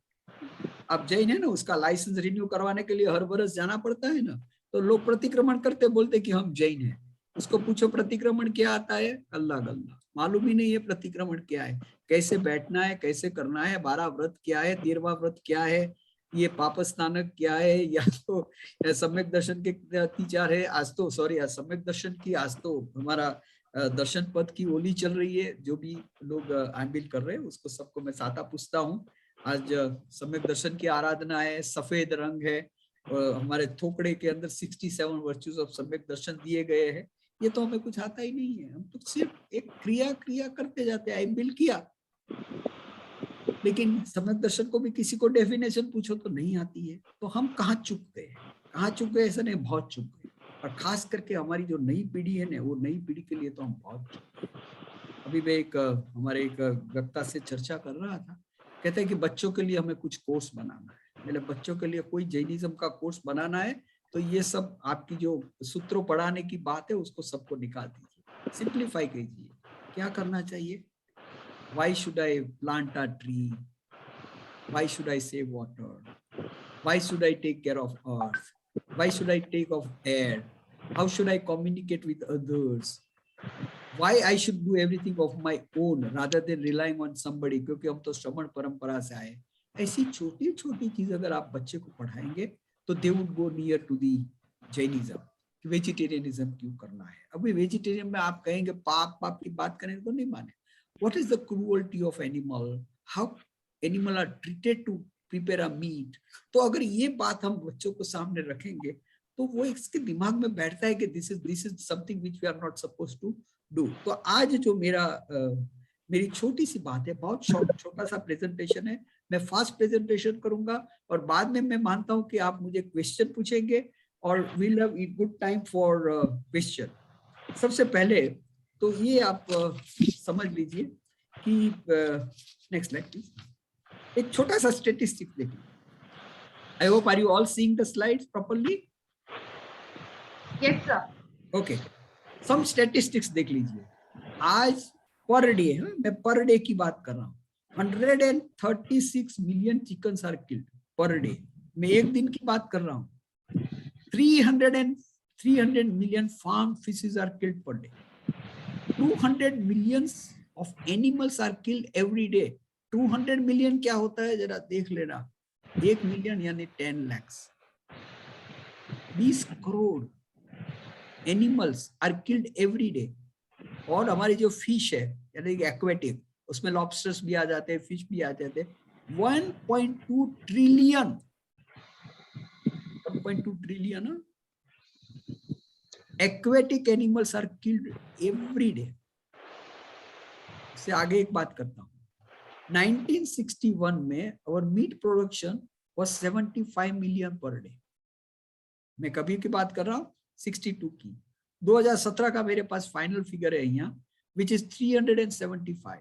आप जैन है ना, उसका लाइसेंस रिन्यू करवाने के लिए हर वर्ष जाना पड़ता है ना। तो लोग प्रतिक्रमण करते बोलते कि हम जैन हैं। उसको पूछो प्रतिक्रमण क्या आता है, अल्लाह गल्ला मालूम ही नहीं है प्रतिक्रमण क्या है, कैसे बैठना है, कैसे करना है, 12 व्रत क्या है, 13वां व्रत क्या है, ये पापस्नानक क्या है, या तो सम्यक दर्शन के 3-4 है। आज तो सम्यक दर्शन की आज तो हमारा दर्शन पद की ओली चल रही है। जो भी लोग आंबिल कर रहे हैं उसको सबको मैं साथा पूछता हूँ। आज सम्यक दर्शन की आराधना है, सफेद रंग है और हमारे थोकड़े के अंदर 67 वर्च्यूज ऑफ सम्यक दर्शन दिए गए हैं। ये तो हमें कुछ आता ही नहीं है, हम तो सिर्फ एक क्रिया करते जाते हैं। आइम्बिल किया, लेकिन सम्यक दर्शन को भी किसी को डेफिनेशन पूछो तो नहीं आती है। तो हम कहाँ चुक गए, ऐसा नहीं, बहुत चुक गए। और खास करके हमारी जो नई पीढ़ी है ना, वो नई पीढ़ी के लिए तो हम बहुत चुक गए। अभी मैं हमारे एक वक्ता से चर्चा कर रहा था, कहते हैं कि बच्चों के लिए हमें कुछ कोर्स बनाना है। मेरे बच्चों के लिए कोई जैनिज्म का कोर्स बनाना है तो ये सब आपकी जो सूत्रों पढ़ाने की बात है उसको सबको निकाल दीजिए, सिंप्लीफाई कीजिए। क्या करना चाहिए? Why should I plant a tree? Why should I save water? Why should I take care of earth? Why should I take of air? How should I communicate with others? Why I should do everything of my own rather than relying on somebody? क्योंकि हम तो श्रमण परंपरा से आए। ऐसी छोटी छोटी चीज अगर आप बच्चे को पढ़ाएंगे तो they would go near to the Jainism. Vegetarianism क्यों करना है? अभी वेजिटेरियन में आप कहेंगे पाप पाप की बात करें तो नहीं माने। What is the cruelty of animal? How animal are treated to prepare a meat? तो अगर ये बात हम बच्चों को सामने रखेंगे तो वो इसके दिमाग में बैठता है कि this is something which we are not supposed to do. तो आज जो मेरी छोटी सी बात है, बहुत छोटा सा प्रेजेंटेशन है, मैं फास्ट प्रेजेंटेशन करूंगा और बाद में मैं मानता हूं कि आप मुझे क्वेश्चन पूछेंगे और we'll have a good time for question। सबसे पहले तो ये आप समझ लीजिए कि नेक्स्ट स्लाइड प्लीज। एक छोटा सा स्टैटिस्टिक्स देखिए। I hope are you all seeing the slides properly? Yes, sir. Okay, some statistics देख लीजिए। आज पर डे, मैं पर डे की बात कर रहा हूँ, 136 million chickens are killed per day. मैं एक दिन की बात कर रहा हूँ। 300 million farm fishes are killed per day. 200 millions of animals are killed every day. 200 million क्या होता है जरा देख लेना। 1 million यानी 10 lakhs। 20 crore animals are killed every day। और हमारी जो फिश है यानी एक्वेटिक, उसमें लॉबस्टर्स भी आ जाते हैं, फिश भी आ जाते हैं। 1.2 trillion 1.2 trillion aquatic animals are killed every day। इससे आगे एक बात करता हूँ। 1961 में our meat production was 75 million per day। मैं कभी की बात कर रहा हूँ 62 की। 2017 का मेरे पास फाइनल फिगर है यहाँ, which is 375।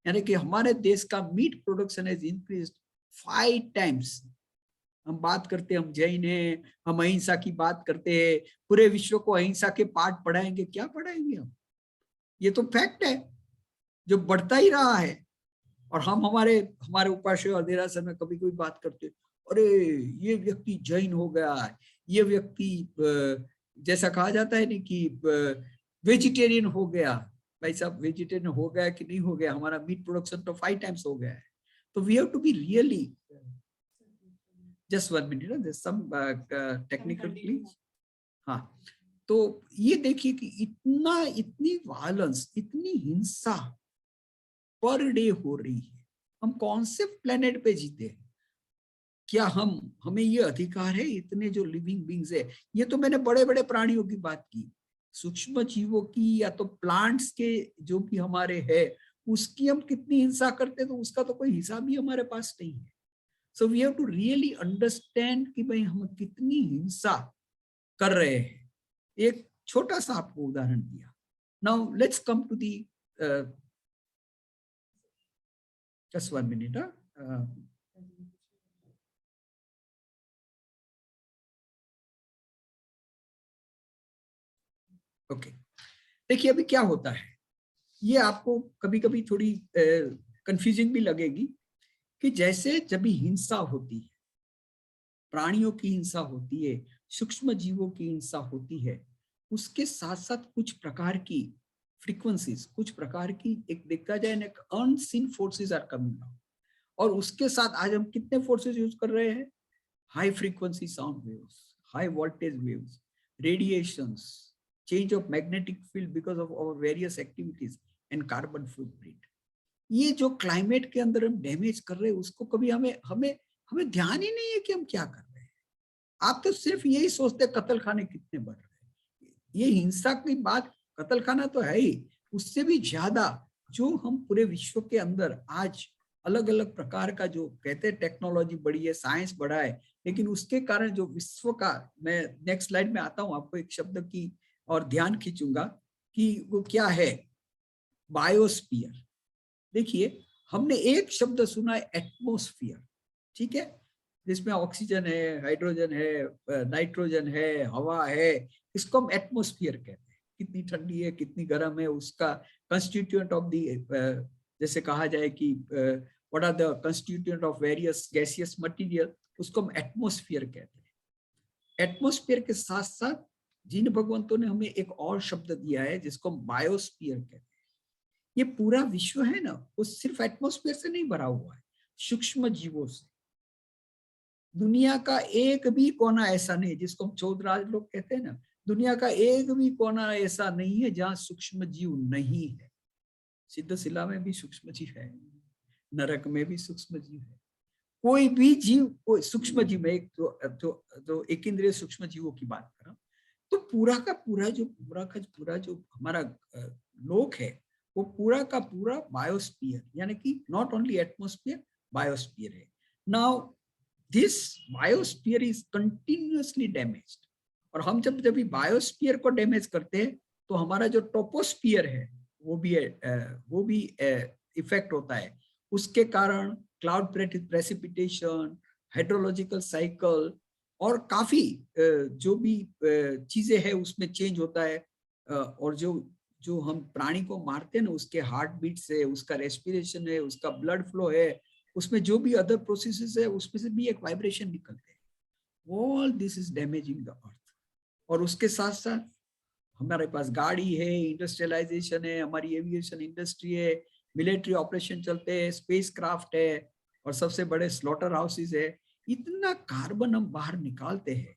यानी कि हमारे देश का meat production has increased 5 times। हम बात करते हैं, हम जैन हैं, हम अहिंसा की बात करते हैं, पूरे विश्व को अहिंसा के पाठ पढ़ाएंगे, क्या पढ़ाएंगे हम? ये तो फैक्ट है जो बढ़ता ही रहा है। और हम हमारे उपास्य और देरासर में कभी कोई बात करते, अरे ये व्यक्ति जैन हो गया, ये व्यक्ति जैसा कहा जाता है नहीं कि वेजिटेरियन हो गया। भाई साहब, वेजिटेरियन हो गया कि नहीं हो गया, हमारा मीट प्रोडक्शन तो 5 times हो गया है। तो we have to be really, just 1 minute, there's some technical please। हाँ, तो ये देखिए कि इतनी वायलेंस, इतनी हिंसा पर डे हो रही है। हम कौन से प्लेनेट पे जीते हैं? क्या हमें ये अधिकार है? इतने जो लिविंग बींग्स है, ये तो मैंने बड़े बड़े प्राणियों की बात की, सूक्ष्म जीवों की या तो प्लांट्स के जो भी हमारे है, उसकी हम कितनी हिंसा करते हैं तो उसका तो कोई हिसाब ही हमारे पास नहीं है। So we have to really understand कि भाई हम कितनी हिंसा कर रहे हैं। एक छोटा सा आपको उदाहरण दिया। Now let's come to the just 1 minute। Okay, देखिए अभी क्या होता है, ये आपको कभी कभी थोड़ी कंफ्यूजिंग भी लगेगी कि जैसे जब भी हिंसा होती है, प्राणियों की हिंसा होती है, सूक्ष्म जीवों की हिंसा होती है, उसके साथ साथ कुछ प्रकार की फ्रीक्वेंसीज, कुछ प्रकार की एक देखा जाए ना, unseen forces are coming out. और उसके साथ आज हम कितने फोर्सेस यूज कर रहे हैं? High frequency sound waves, high voltage waves, radiations, change of magnetic field because of our various activities and carbon footprint. ये जो क्लाइमेट के अंदर हम डैमेज कर रहे हैं, उसको कभी हमें ध्यान ही नहीं है कि हम क्या कर रहे हैं। आप तो सिर्फ यही सोचते कत्ल खाने कितने बढ़ रहे हैं। ये हिंसा की बात, कत्ल खाना तो है ही, उससे भी ज्यादा जो हम पूरे विश्व के अंदर आज अलग अलग प्रकार का जो कहते हैं टेक्नोलॉजी बढ़ी है, साइंस बढ़ा है, लेकिन उसके कारण जो विश्व का, मैं नेक्स्ट स्लाइड में आता हूं, आपको एक शब्द की और ध्यान खींचूंगा कि वो क्या है, बायोस्फीयर। देखिए हमने एक शब्द सुना है एटमॉस्फेयर, ठीक है, जिसमें ऑक्सीजन है, हाइड्रोजन है, नाइट्रोजन है, हवा है, इसको हम एटमॉस्फेयर कहते हैं। कितनी ठंडी है, कितनी गर्म है, उसका कंस्टिट्यूएंट ऑफ द, जैसे कहा जाए कि what are the constituent of various gaseous material, उसको हम एटमॉस्फेयर कहते हैं। एटमॉस्फेयर के साथ साथ जिन भगवंतों ने हमें एक और शब्द दिया है जिसको हम बायोस्फीयर कहते हैं। ये पूरा विश्व है ना, वो सिर्फ एटमॉस्फेयर से नहीं भरा हुआ है, सूक्ष्म जीवों से। दुनिया का एक भी कोना ऐसा नहीं, जिसको हम चौधराज लोग कहते हैं ना, दुनिया का एक भी कोना ऐसा नहीं है जहां सूक्ष्म जीव नहीं है। सिद्धशिला में भी सूक्ष्म जीव है, नरक में भी सूक्ष्म जीव है। कोई भी जीव, कोई सूक्ष्म जीव में एक तो एक इंद्रिय सूक्ष्म जीवों की बात कर रहा हूं, तो पूरा का पूरा जो हमारा लोक है, वो पूरा का पूरा बायोस्फीयर, यानी कि नॉट ओनली एटमॉस्फेयर, बायोस्फीयर है। Now this biosphere is continuously damaged, और हम जब बायोस्फीयर को डैमेज करते हैं तो हमारा जो टोपोस्फीयर है वो भी इफेक्ट होता है। उसके कारण क्लाउड प्रेसिपिटेशन, हाइड्रोलॉजिकल साइकिल और काफी जो भी चीजें हैं उसमें चेंज होता है। और जो हम प्राणी को मारते हैं ना, उसके हार्ट बीट से, उसका रेस्पिरेशन है, उसका ब्लड फ्लो है, उसमें जो भी अदर प्रोसेसेस है उसमें से भी एक वाइब्रेशन निकलते हैं। All this is damaging the earth. और उसके साथ साथ हमारे पास गाड़ी है, इंडस्ट्रियलाइजेशन है, हमारी एविएशन इंडस्ट्री है, मिलिट्री ऑपरेशन चलते हैं, स्पेस क्राफ्ट है, और सबसे बड़े स्लॉटर हाउसेस है। इतना कार्बन हम बाहर निकालते हैं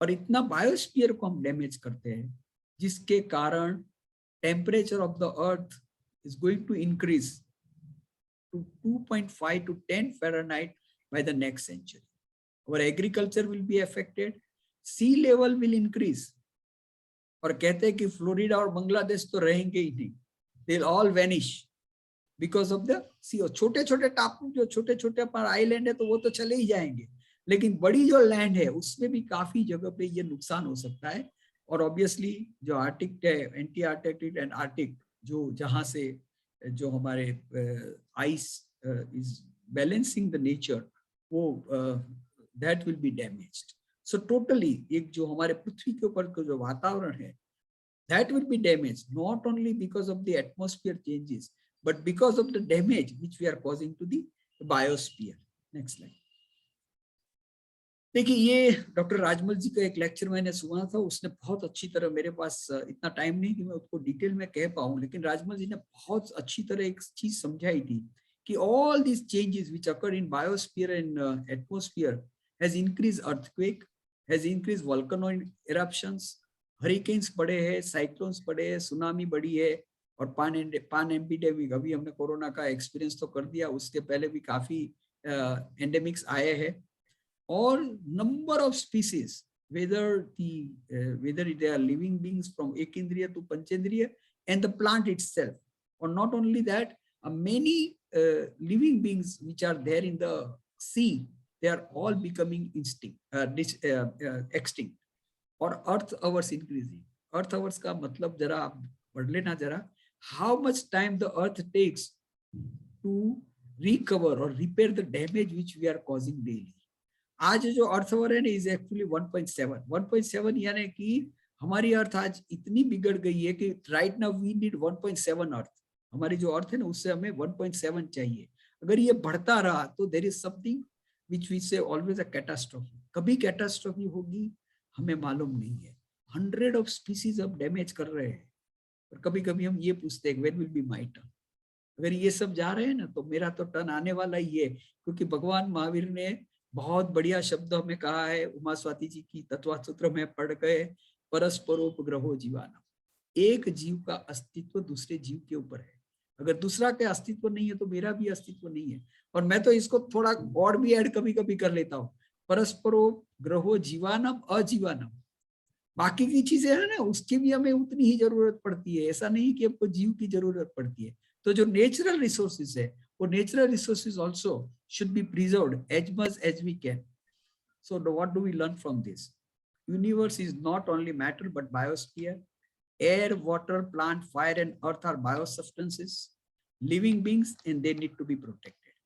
और इतना बायोस्फीयर को हम डैमेज करते हैं, जिसके कारण temperature of the earth is going to increase to 2.5 to 10 Fahrenheit by the next century. Our agriculture will be affected, sea level will increase. और कहते हैं कि फ्लोरिडा और बांग्लादेश तो रहेंगे ही नहीं, they'll all vanish because of the sea. छोटे छोटे टापू, जो छोटे छोटे पर आइलैंड है, तो वो तो चले ही जाएंगे, लेकिन बड़ी जो लैंड है उसमें भी काफी जगह पे ये नुकसान हो सकता है। और ऑब्वियसली जो आर्टिक है, एंटी आर्कटिक एंड आर्टिक, जो जहां से जो हमारे ice is balancing the nature, वो that will be damaged. So totally एक जो हमारे पृथ्वी के ऊपर का जो वातावरण है, that will be damage, not only because of the atmosphere changes, but because of the damage which we are causing to the biosphere. Next slide. देखिए, ये डॉक्टर राजमल जी का एक लेक्चर मैंने सुना था, उसने बहुत अच्छी तरह, मेरे पास इतना टाइम नहीं कि मैं उसको डिटेल में कह पाऊं, लेकिन राजमल जी ने बहुत अच्छी तरह एक चीज समझाई थी कि all this changes which occur in biosphere and atmosphere has increase earthquake, has increase volcano eruptions, hurricanes बढ़े हैं, साइक्लोन्स बढ़े हैं, सुनामी बढ़ी है, और पान एपिडेमिक, अभी हमने कोरोना का एक्सपीरियंस तो कर दिया, उसके पहले भी काफी एंडेमिक्स आए हैं। Or number of species, whether they are living beings from ekindriya to panchendriya and the plant itself, or not only that, many living beings which are there in the sea, they are all becoming extinct. और earth hours increasing. Earth hours का मतलब जरा आप पढ़ लेना जरा, how much time the earth takes to recover और repair the damage which we are causing daily. आज जो अर्थ आवर है ना, इज एक्चुअली 1.7 यानी कि हमारी अर्थ आज इतनी बिगड़ गई है कि राइट नाउ वी नीड 1.7 अर्थ। हमारी जो अर्थ है ना, उससे हमें 1.7 चाहिए। अगर ये बढ़ता रहा तो there is something which we say always a catastrophe. कभी कैटास्ट्रोफी होगी हमें मालूम नहीं है। 100 ऑफ स्पीसीज अब डैमेज कर रहे हैं, और कभी कभी हम ये पूछते हैं when will be my turn. अगर ये सब जा रहे हैं ना, तो मेरा तो टर्न आने वाला ही है, क्योंकि भगवान महावीर ने बहुत बढ़िया शब्द हमें कहा है, उमा स्वाति जी की तत्वसूत्र में पढ़ गए, परस्परोपग्रहो जीवाना। एक जीव का अस्तित्व दूसरे जीव के ऊपर है, अगर दूसरा का अस्तित्व नहीं है तो मेरा भी अस्तित्व नहीं है। और मैं तो इसको थोड़ा और भी ऐड कभी कभी कर लेता हूँ, परस्परोपग्रहो जीवानम अजीवानम। बाकी की चीजें है ना, उसकी भी हमें उतनी ही जरूरत पड़ती है, ऐसा नहीं कि हमको जीव की जरूरत पड़ती है। तो जो नेचुरल रिसोर्सेज है, वो natural resources also should be preserved as much as we can. So what do we learn from this? Universe is not only matter but biosphere. Air, water, plant, fire and earth are biosubstances, living beings, and they need to be protected.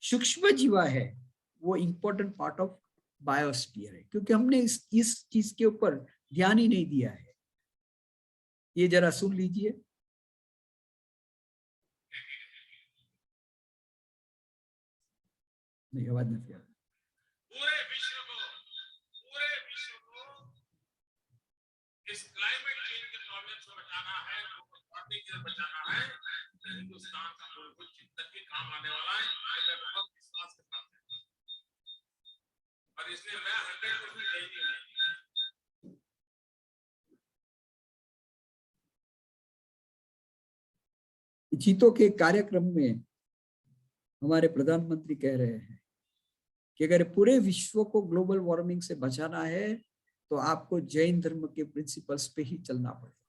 सूक्ष्म जीवा है वो important part of biosphere है, क्योंकि हमने इस चीज के ऊपर ध्यान ही नहीं दिया है। ये जरा सुन लीजिए। नहीं, आवाज नहीं आ रही। बचाना है, लोकल पार्टी को बचाना है, तो हिंदुस्तान का मूलभूत चिंतन के काम आने वाला है। मैं बहुत विश्वास के साथ कहता हूं। और इसलिए मैं 100% यही हूं। जीतो के कार्यक्रम में हमारे प्रधानमंत्री कह रहे हैं कि अगर पूरे विश्व को ग्लोबल वार्मिंग से बचाना है तो आपको जैन धर्म के प्रिंसिपल्स पे ही चलना पड़ेगा।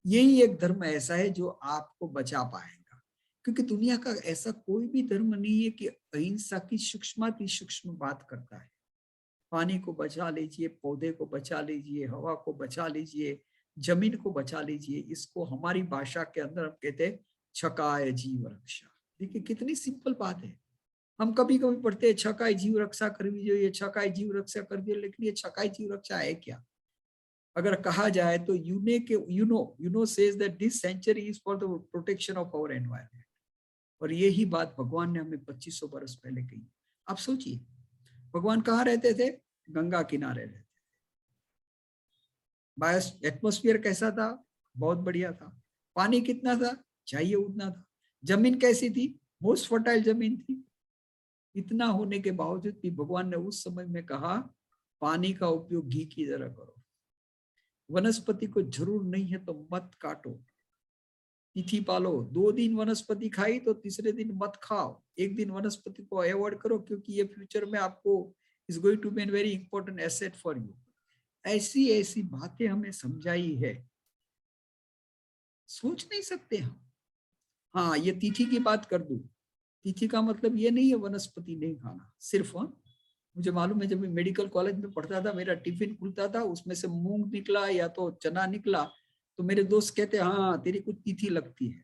यही एक धर्म ऐसा है जो आपको बचा पाएगा, क्योंकि दुनिया का ऐसा कोई भी धर्म नहीं है कि अहिंसा की सूक्ष्माति सूक्ष्म बात करता है। पानी को बचा लीजिए, पौधे को बचा लीजिए, हवा को बचा लीजिए, जमीन को बचा लीजिए। इसको हमारी भाषा के अंदर हम कहते हैं छकाय जीव रक्षा। देखिए कितनी सिंपल बात है। हम कभी कभी पढ़ते हैं छकाय जीव रक्षा करनी चाहिए, छकाय जीव रक्षा कर दिए, लेकिन ये छकाय जीव रक्षा है क्या? अगर कहा जाए तो UNO says that this century is for the protection of our environment. और यही बात भगवान ने हमें 2500 वर्ष पहले कही। आप सोचिए, भगवान कहाँ रहते थे? गंगा किनारे रहते थे। बायोस एटमॉस्फेयर कैसा था? बहुत बढ़िया था। पानी कितना था? चाहिए उतना था। जमीन कैसी थी? मोस्ट फर्टाइल जमीन थी। इतना होने के बावजूद भी भगवान ने उस समय में कहा पानी का उपयोग घी की तरह करो। वनस्पति को जरूर नहीं है तो मत काटो, तिथि पालो। 2 दिन वनस्पति खाई तो तीसरे दिन मत खाओ। एक दिन वनस्पति को अवॉइड करो, क्योंकि ये फ्यूचर में आपको is going to be an very important asset for you. ऐसी ऐसी बातें हमें समझाई है, सोच नहीं सकते हम। हाँ, ये तिथि की बात कर दूं, तिथि का मतलब ये नहीं है वनस्पति नहीं खाना सिर्फ। मुझे मालूम है, जब मैं मेडिकल कॉलेज में पढ़ता था, मेरा टिफिन खुलता था, उसमें से मूंग निकला या तो चना निकला, तो मेरे दोस्त कहते हाँ तेरी कुछ तिथि लगती है।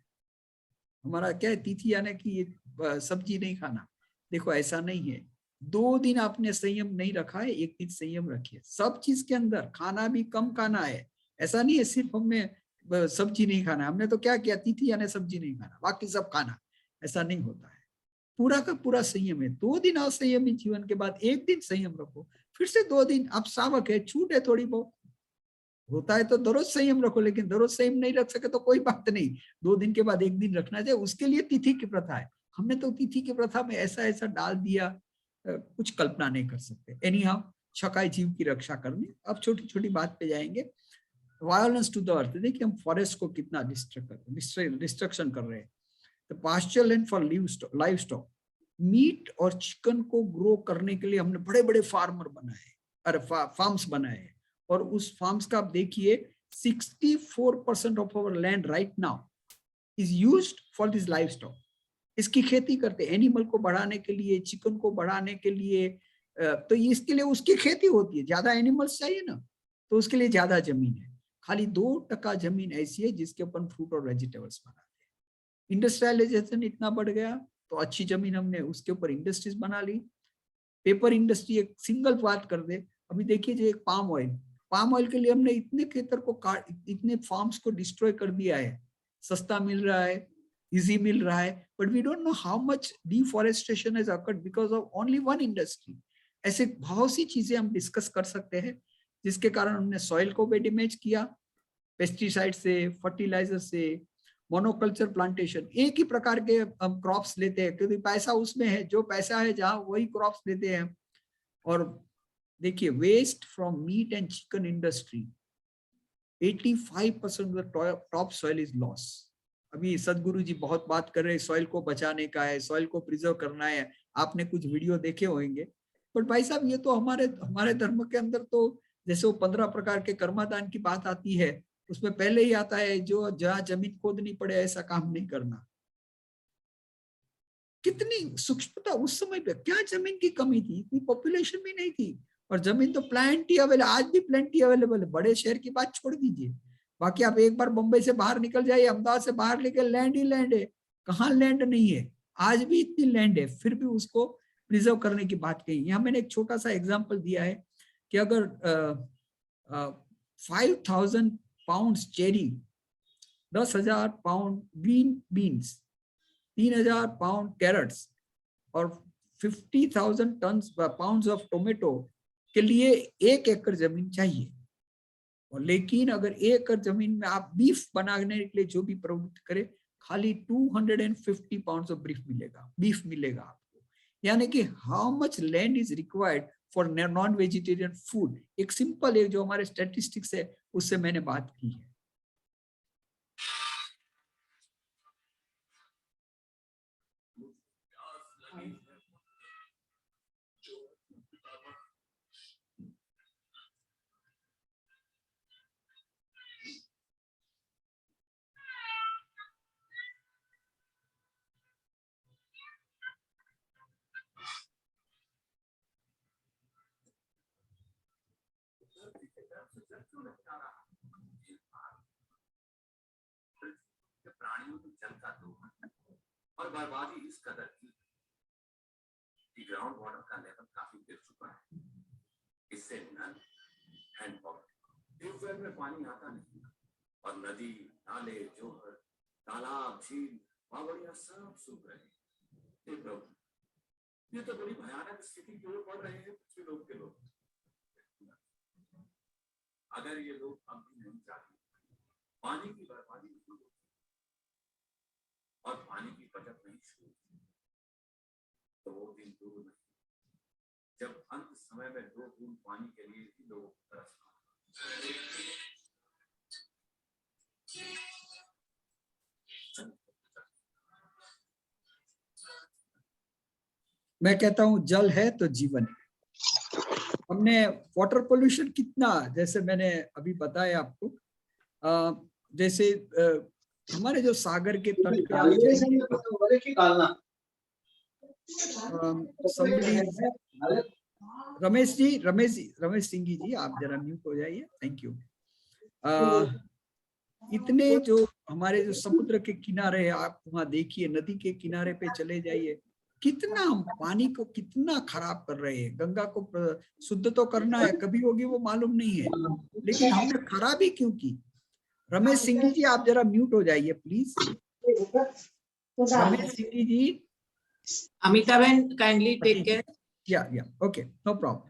हमारा क्या है, तिथि यानी कि ये सब्जी नहीं खाना। देखो ऐसा नहीं है। 2 दिन आपने संयम नहीं रखा है, 1 दिन संयम रखिए। सब चीज के अंदर खाना भी कम खाना है। ऐसा नहीं है सिर्फ हमने सब्जी नहीं खाना। हमने तो क्या किया, तिथि यानी सब्जी नहीं खाना, बाकी सब खाना। ऐसा नहीं होता है। पूरा का पूरा संयम है। 2 दिन असंयमी जीवन के बाद 1 दिन संयम रखो, फिर से 2 दिन। अब सावक है, छूट है थोड़ी बहुत, होता है तो दररोज संयम रखो, लेकिन दररोज संयम नहीं रख सके तो कोई बात नहीं, 2 दिन के बाद 1 दिन रखना चाहिए। उसके लिए तिथि की प्रथा है। हमने तो तिथि की प्रथा में ऐसा ऐसा डाल दिया, कुछ कल्पना नहीं कर सकते। एनी हाउ, छकाई जीव की रक्षा करनी। अब छोटी छोटी बात पे जाएंगे। Violence to the earth. देखिए हम फॉरेस्ट को कितना डिस्ट्रक्शन कर रहे हैं। The pasture land for livestock, meat और चिकन को ग्रो करने के लिए हमने बड़े बड़े फार्मर बनाए, अरे फार्म्स बनाए हैं। और उस फार्म्स का आप देखिए 64% of our land right now is used for this livestock. इसकी खेती करते, एनिमल को बढ़ाने के लिए, चिकन को बढ़ाने के लिए। तो इसके लिए उसकी खेती होती है। ज्यादा एनिमल्स चाहिए ना, तो उसके लिए ज्यादा जमीन है। खाली 2% जमीन ऐसी है जिसके ऊपर फ्रूट और वेजिटेबल्स बनाते हैं। इंडस्ट्रियलाइजेशन इतना बढ़ गया तो अच्छी जमीन हमने उसके ऊपर इंडस्ट्रीज बना ली। पेपर इंडस्ट्री, एक सिंगल बात कर दे, अभी देखिए जो एक पाम ऑयल के लिए हमने इतने खेतर को इतने फार्म्स को डिस्ट्रॉय कर दिया है। सस्ता मिल रहा है, इजी मिल रहा है, but we don't know how much deforestation has occurred because of only one industry. ऐसे बहुत सी चीजें हम डिस्कस कर सकते हैं जिसके कारण हमने सॉइल को भी डैमेज किया, पेस्टिसाइड से, फर्टिलाइजर से, मोनोकल्चर प्लांटेशन। एक ही प्रकार के हम क्रॉप्स लेते हैं क्योंकि पैसा उसमें है, जो पैसा है जहां वही क्रॉप्स लेते हैं। और देखिए waste from meat and chicken industry 85% of the top soil is loss. अभी सदगुरु जी बहुत बात कर रहे हैं सॉइल को बचाने का है, सॉइल को प्रिजर्व करना है। आपने कुछ वीडियो देखे होंगे, बट भाई साहब ये तो हमारे धर्म के अंदर तो जैसे वो 15 प्रकार के कर्मादान की बात आती है, उसमें पहले ही आता है जो जहां जमीन खोदनी पड़े ऐसा काम नहीं करना। कितनी सूक्ष्मता उस समय पे। क्या जमीन की कमी थी? इतनी पॉपुलेशन भी नहीं थी और जमीन तो प्लेंटी अवेलेबल, आज भी प्लेंटी अवेलेबल है। बड़े शहर की बात छोड़ दीजिए, बाकी आप एक बार बंबई से बाहर निकल जाइए, अहमदाबाद से बाहर लेके लैंड ही लैंड है। कहाँ लैंड नहीं है? आज भी इतनी लैंड है, फिर भी उसको प्रिजर्व करने की बात कही। यहाँ मैंने एक छोटा सा एग्जाम्पल दिया है कि अगर 5000 pounds cherry, 10,000 pound green beans, 3,000 pound carrots और 50,000 टन पाउंड्स ऑफ टोमेटो के लिए 1 एकड़ जमीन चाहिए। और लेकिन अगर 1 एकड़ जमीन में आप बीफ बनाने के लिए जो भी प्रवृत्ति करें, खाली 250 पाउंड्स ऑफ बीफ मिलेगा आपको। यानी कि how much land is required for non vegetarian food, एक सिंपल एक जो हमारे स्टैटिस्टिक्स है उससे मैंने बात की है। प्राणियों को जल का दोहन और बर्बादी इस कदर की कि ग्राउंड वाटर का लेवल काफी गिर चुका है। इससे नल हैंडपंप ट्यूबवेल में पानी आता नहीं और नदी, नाले, जोहर, तालाब, झील, बावड़ियां सब सूख रहे हैं। हे प्रभु, ये तो बड़ी भयानक स्थिति की ओर बढ़ रहे हैं पृथ्वी लोक के लोग। अगर ये लोग अब भी नहीं चाहते पानी की बर्बादी नहीं होती और पानी की बचत नहीं शुरू होती, तो वो दिन दूर नहीं जब अंत समय में 2 बूंद पानी के लिए ही लोग तरसना। मैं कहता हूं जल है तो जीवन है। हमने वाटर पोल्यूशन कितना, जैसे मैंने अभी बताया आपको, जैसे हमारे जो सागर के तट पे रमेश सिंह जी आप जरा म्यूट हो जाइए, थैंक यू। इतने जो हमारे जो समुद्र के किनारे है, आप वहां देखिए, नदी के किनारे पे चले जाइए, कितना हम पानी को कितना खराब कर रहे हैं। गंगा को शुद्ध तो करना है, कभी होगी वो मालूम नहीं है, लेकिन हमने खराब ही क्यों की। रमेश सिंह जी आप जरा म्यूट हो जाइए please. Ramesh Singh ji, Amitaben kindly take care. या ओके, नो प्रॉब्लम।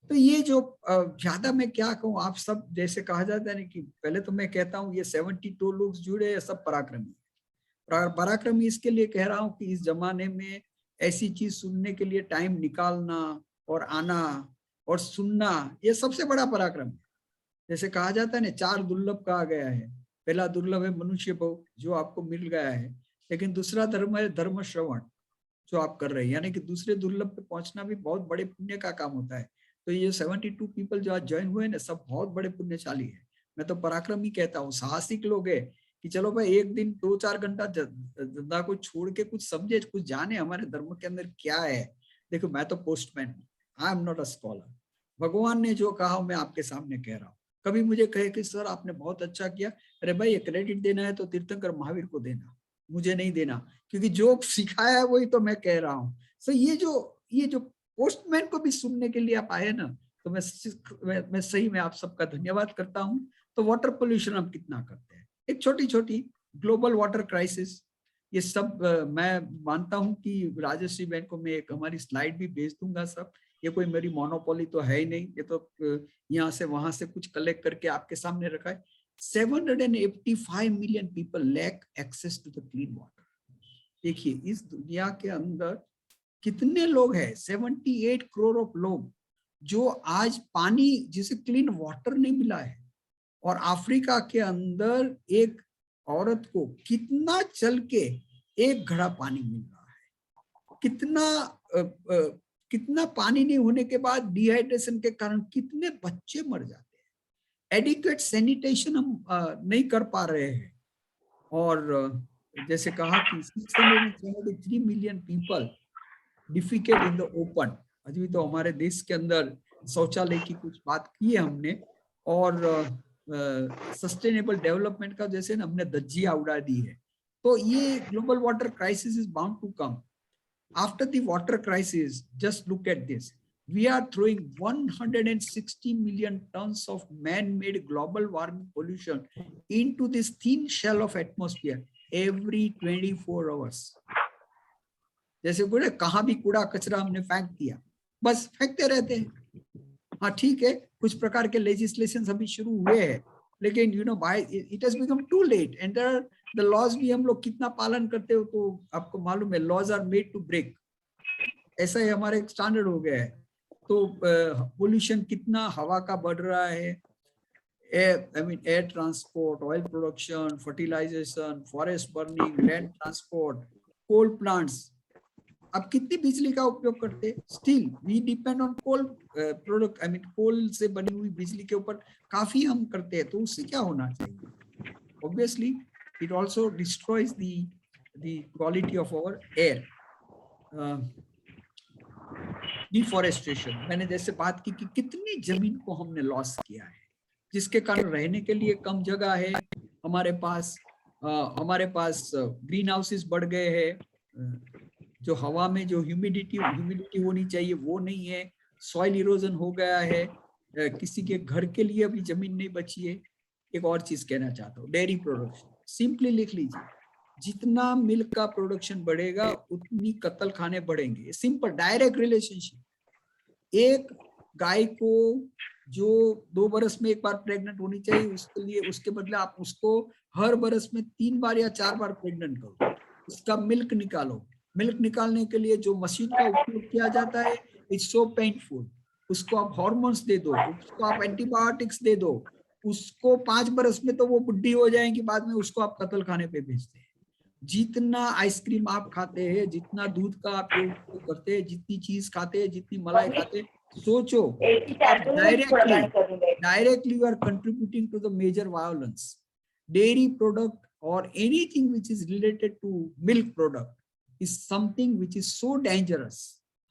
तो ये जो ज्यादा मैं क्या कहूँ, आप सब जैसे कहा जाता है ना कि पहले तो मैं कहता हूँ ये 72 लोग जुड़े हैं, सब पराक्रमी। पराक्रमी इसके लिए कह रहा हूँ कि इस जमाने में ऐसी चीज सुनने के लिए टाइम निकालना और आना और सुनना, ये सबसे बड़ा पराक्रम है। जैसे कहा जाता है ना, 4 दुर्लभ कहा गया है। पहला दुर्लभ है मनुष्य भोग, जो आपको मिल गया है, लेकिन दूसरा धर्म है धर्म श्रवण, जो आप कर रहे हैं। यानी कि दूसरे दुर्लभ पे पहुंचना भी बहुत बड़े पुण्य का काम होता है। तो ये 72 पीपल जो आज ज्वाइन हुए ना, सब बहुत बड़े पुण्यशाली है। मैं तो पराक्रमी कहता हूँ, साहसिक लोग है कि चलो भाई एक दिन 2-4 घंटा धंधा को छोड़ के कुछ समझे, कुछ जाने हमारे धर्म के अंदर क्या है। देखो मैं तो पोस्टमैन हूँ, आई एम नॉट अ स्कॉलर। भगवान ने जो कहा मैं आपके सामने कह रहा हूँ। कभी मुझे कहे कि सर आपने बहुत अच्छा किया, अरे भाई ये क्रेडिट देना है तो तीर्थंकर महावीर को देना, मुझे नहीं देना, क्योंकि जो सिखाया है वही तो मैं कह रहा हूँ। सो ये जो पोस्टमैन को भी सुनने के लिए आप आए ना, तो मैं सही में आप सबका धन्यवाद करता हूँ। तो वाटर पोल्यूशन हम कितना करते हैं, एक छोटी ग्लोबल वाटर क्राइसिस, ये सब मैं मानता हूं कि राजश्री बहन को मैं एक हमारी स्लाइड भी भेज दूंगा। सब ये कोई मेरी मोनोपोली तो है ही नहीं, ये तो यहाँ से वहां से कुछ कलेक्ट करके आपके सामने रखा है। 785 million people lack access to the clean water. देखिए इस दुनिया के अंदर कितने लोग हैं, 78 करोड़ ऑफ लोग जो आज पानी, जिसे क्लीन वाटर नहीं मिला है। और अफ्रीका के अंदर एक औरत को कितना चल के 1 घड़ा पानी मिल रहा है, कितना पानी नहीं होने के बाद डिहाइड्रेशन के कारण कितने बच्चे मर जाते हैं। एडिक्वेट सैनिटेशन हम नहीं कर पा रहे हैं। और जैसे कहा कि 673 million people defecate in the open. अभी तो हमारे देश के अंदर शौचालय की कुछ बात की है हमने, और सस्टेनेबल डेवलपमेंट का जैसे ना हमने धज्जियां उड़ा दी है। तो ये global water crisis is bound to come. After the water crisis, just look at this, we are throwing 160 million tons of man-made global warming pollution into this thin shell of atmosphere every 24 hours. जैसे बोले कहाँ भी कूड़ा कचरा हमने फेंक दिया, बस फेंकते रहते हैं। हाँ ठीक है, कुछ प्रकार के लेजिस्लेशन अभी शुरू हुए हैं, लेकिन you know by it has become too late and the laws भी हम लोग कितना पालन करते हो तो आपको मालूम है, laws are made to break, ऐसा ही हमारे स्टैंडर्ड हो गया है। तो पोल्यूशन कितना हवा का बढ़ रहा है, air transport, oil production, fertilization, forest burning, land transport, coal plants, अब कितनी बिजली का उपयोग करते हैं, still we depend on coal product, I mean coal से बनी हुई बिजली के ऊपर काफी हम करते हैं, तो उससे क्या होना चाहिए, obviously it also destroys the quality of our air. Deforestation, मैंने जैसे बात की कि कितनी जमीन को हमने लॉस किया है, जिसके कारण रहने के लिए कम जगह है हमारे पास ग्रीन हाउसेस बढ़ गए हैं, जो हवा में जो ह्यूमिडिटी होनी चाहिए वो नहीं है, सॉइल इरोजन हो गया है, किसी के घर के लिए अभी जमीन नहीं बची है। एक और चीज कहना चाहता हूँ, डेयरी प्रोडक्शन, सिंपली लिख लीजिए, जितना मिल्क का प्रोडक्शन बढ़ेगा उतनी कत्ल खाने बढ़ेंगे, सिंपल डायरेक्ट रिलेशनशिप। एक गाय को जो 2 बरस में एक बार प्रेग्नेंट होनी चाहिए, उसके लिए उसके बदले आप उसको हर बरस में 3 बार या 4 बार प्रेग्नेंट करो, उसका मिल्क निकालो। मिल्क निकालने के लिए जो मशीन का उपयोग किया जाता है, इट्स सो पेनफुल, उसको आप हार्मोन्स दे दो, उसको आप एंटीबायोटिक्स दे दो, उसको 5 बरस में तो वो बुढ़ी हो जाएंगी, बाद में उसको आप कत्ल खाने पे भेजते हैं। जितना आइसक्रीम आप खाते हैं, जितना दूध का आप उपयोग करते हैं, जितनी चीज खाते हैं, जितनी मलाई खाते हैं, सोचो आप directly you are contributing to the major violence. Dairy product और anything which is related to milk product is something which is so dangerous.